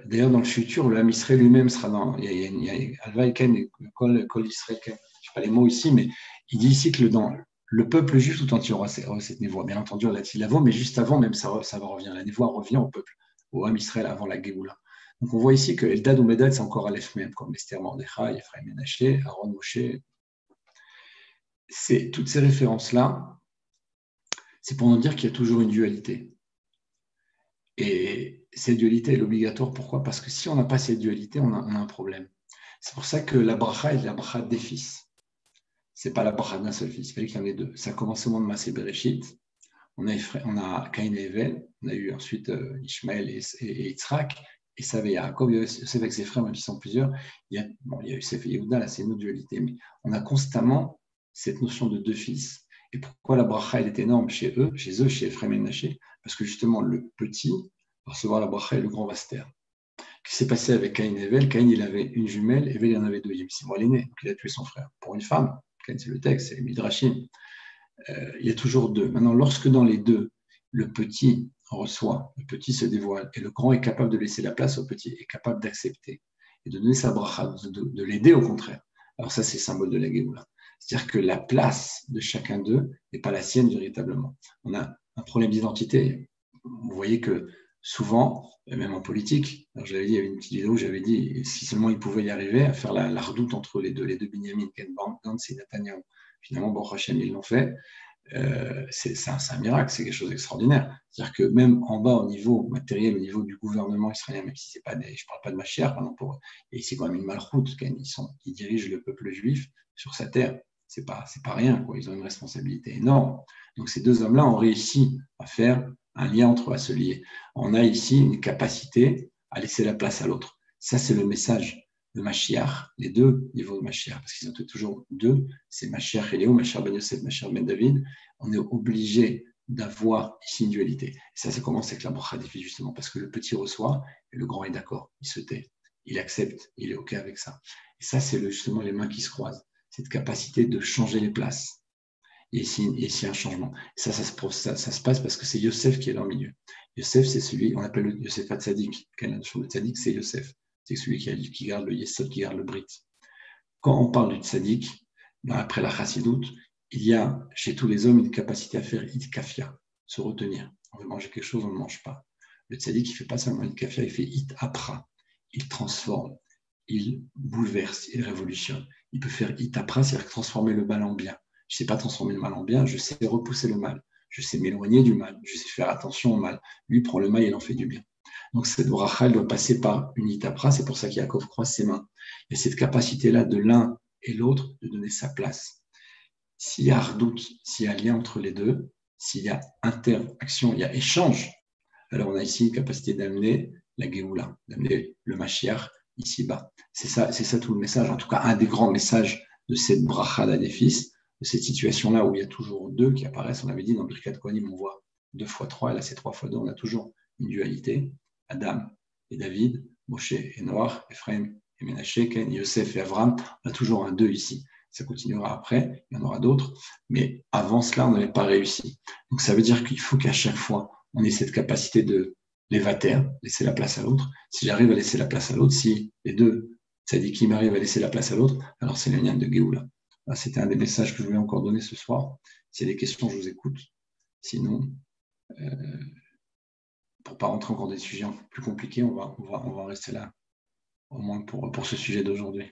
d'ailleurs, dans le futur, le Ham Israël lui-même sera dans. Il y a Alvaï Ken et Kol Israël Ken. Je ne sais pas les mots ici, mais il dit ici que dans le peuple juif tout entier aura cette névoie. Bien entendu, la Tilavo, mais juste avant, même ça va revenir. La névoie revient au peuple, au Ham Israël avant la Géoula. Donc on voit ici que Eldad ou Medad, c'est encore Aleph même, comme Esther Mordechai, Ephraim Menaché, Aaron Moshe. Toutes ces références-là, c'est pour nous dire qu'il y a toujours une dualité. Et cette dualité est obligatoire. Pourquoi? Parce que si on n'a pas cette dualité, on a un problème. C'est pour ça que la bracha est la bracha des fils. Ce n'est pas la bracha d'un seul fils. Il fallait qu'il y en ait deux. Ça a commencé au moment de Massé Bereshit. On a Caïn et Evel. On a eu ensuite Ishmaël et Yitzhak. Et ça avait Yaakov, Yosef avec ses frères, même s'ils sont plusieurs. Il y a Yosef et Yehuda, là c'est une autre dualité. Mais on a constamment cette notion de deux fils. Et pourquoi la bracha elle est énorme chez eux, chez Ephraim et Menaché? Parce que justement, le petit va recevoir la bracha et le grand va se taire. Ce qui s'est passé avec Caïn et Evel, Caïn il avait une jumelle, Evel il en avait deux. Il y a eu 6 mois l'aîné, donc il a tué son frère. Pour une femme, Caïn c'est le texte, c'est les Midrashim. Il y a toujours deux. Maintenant, lorsque dans les deux, le petit reçoit, le petit se dévoile, et le grand est capable de laisser la place au petit, est capable d'accepter et de donner sa bracha, de l'aider au contraire. Alors ça, c'est le symbole de la Géoula. C'est-à-dire que la place de chacun d'eux n'est pas la sienne véritablement. On a un problème d'identité. Vous voyez que souvent, même en politique, alors j'avais dit, il y avait une petite vidéo où j'avais dit, si seulement ils pouvaient y arriver à faire la redoute entre les deux Binyamin, Ken Gantz et Netanyahu. Finalement, Baruch Hashem, ils l'ont fait. C'est un miracle, c'est quelque chose d'extraordinaire. C'est-à-dire que même en bas, au niveau matériel, au niveau du gouvernement israélien, même si c'est pas je ne parle pas de Mashiach, et c'est quand même une malchoute, ils dirigent le peuple juif sur sa terre. c'est pas rien, quoi. Ils ont une responsabilité énorme. Donc, ces deux hommes-là ont réussi à faire un lien entre eux, à se lier. On a ici une capacité à laisser la place à l'autre. Ça, c'est le message de Mashiach, les deux niveaux de Mashiach, parce qu'ils ont toujours deux, c'est Mashiach et Léo, Mashiach ben Yosef, Mashiach ben David. On est obligé d'avoir ici une dualité. Et ça commence avec la bracha des filles, justement, parce que le petit reçoit et le grand est d'accord, il se tait, il accepte, il est OK avec ça. Et ça, c'est justement les mains qui se croisent, cette capacité de changer les places. Et ici un changement. Et ça se passe parce que c'est Yosef qui est dans le milieu. Yosef, c'est celui, on appelle le Yosef Hatzadik. Quand la notion de Tzadik, c'est Yosef. C'est celui qui garde le Yesod, qui garde le Brit. Quand on parle du Tzadik, après la Chassidoute, il y a chez tous les hommes une capacité à faire itkafia, se retenir. On veut manger quelque chose, on ne mange pas. Le Tzadik, il ne fait pas seulement itkafia, il fait itapra. Il transforme, il bouleverse, il révolutionne. Il peut faire itapra, c'est-à-dire transformer le mal en bien. Je ne sais pas transformer le mal en bien, je sais repousser le mal. Je sais m'éloigner du mal, je sais faire attention au mal. Lui prend le mal et il en fait du bien. Donc cette bracha, elle doit passer par une itapra, c'est pour ça qu'Yaakov croise ses mains. Il y a cette capacité-là de l'un et l'autre de donner sa place. S'il y a ardout, s'il y a lien entre les deux, s'il y a interaction, il y a échange, alors on a ici une capacité d'amener la Géoula, d'amener le Mashiach ici-bas. C'est ça tout le message, en tout cas un des grands messages de cette bracha d'Adéphis, de cette situation-là où il y a toujours deux qui apparaissent. On avait dit dans Birkat Kohanim, on voit 2 fois 3, et là c'est 3 fois 2, on a toujours une dualité, Adam et David, Moshe et Noach, Ephraim et Ménaché, Ken, Yosef et Avram, on a toujours un 2 ici. Ça continuera après, il y en aura d'autres, mais avant cela, on n'avait pas réussi. Donc ça veut dire qu'il faut qu'à chaque fois, on ait cette capacité de l'évater, laisser la place à l'autre. Si j'arrive à laisser la place à l'autre, si les deux tzadikim arrivent à laisser la place à l'autre, alors c'est le lien de Géoula. C'était un des messages que je voulais encore donner ce soir. S'il y a des questions, je vous écoute. Sinon, pour ne pas rentrer encore dans des sujets plus compliqués, on va en rester là, au moins pour ce sujet d'aujourd'hui.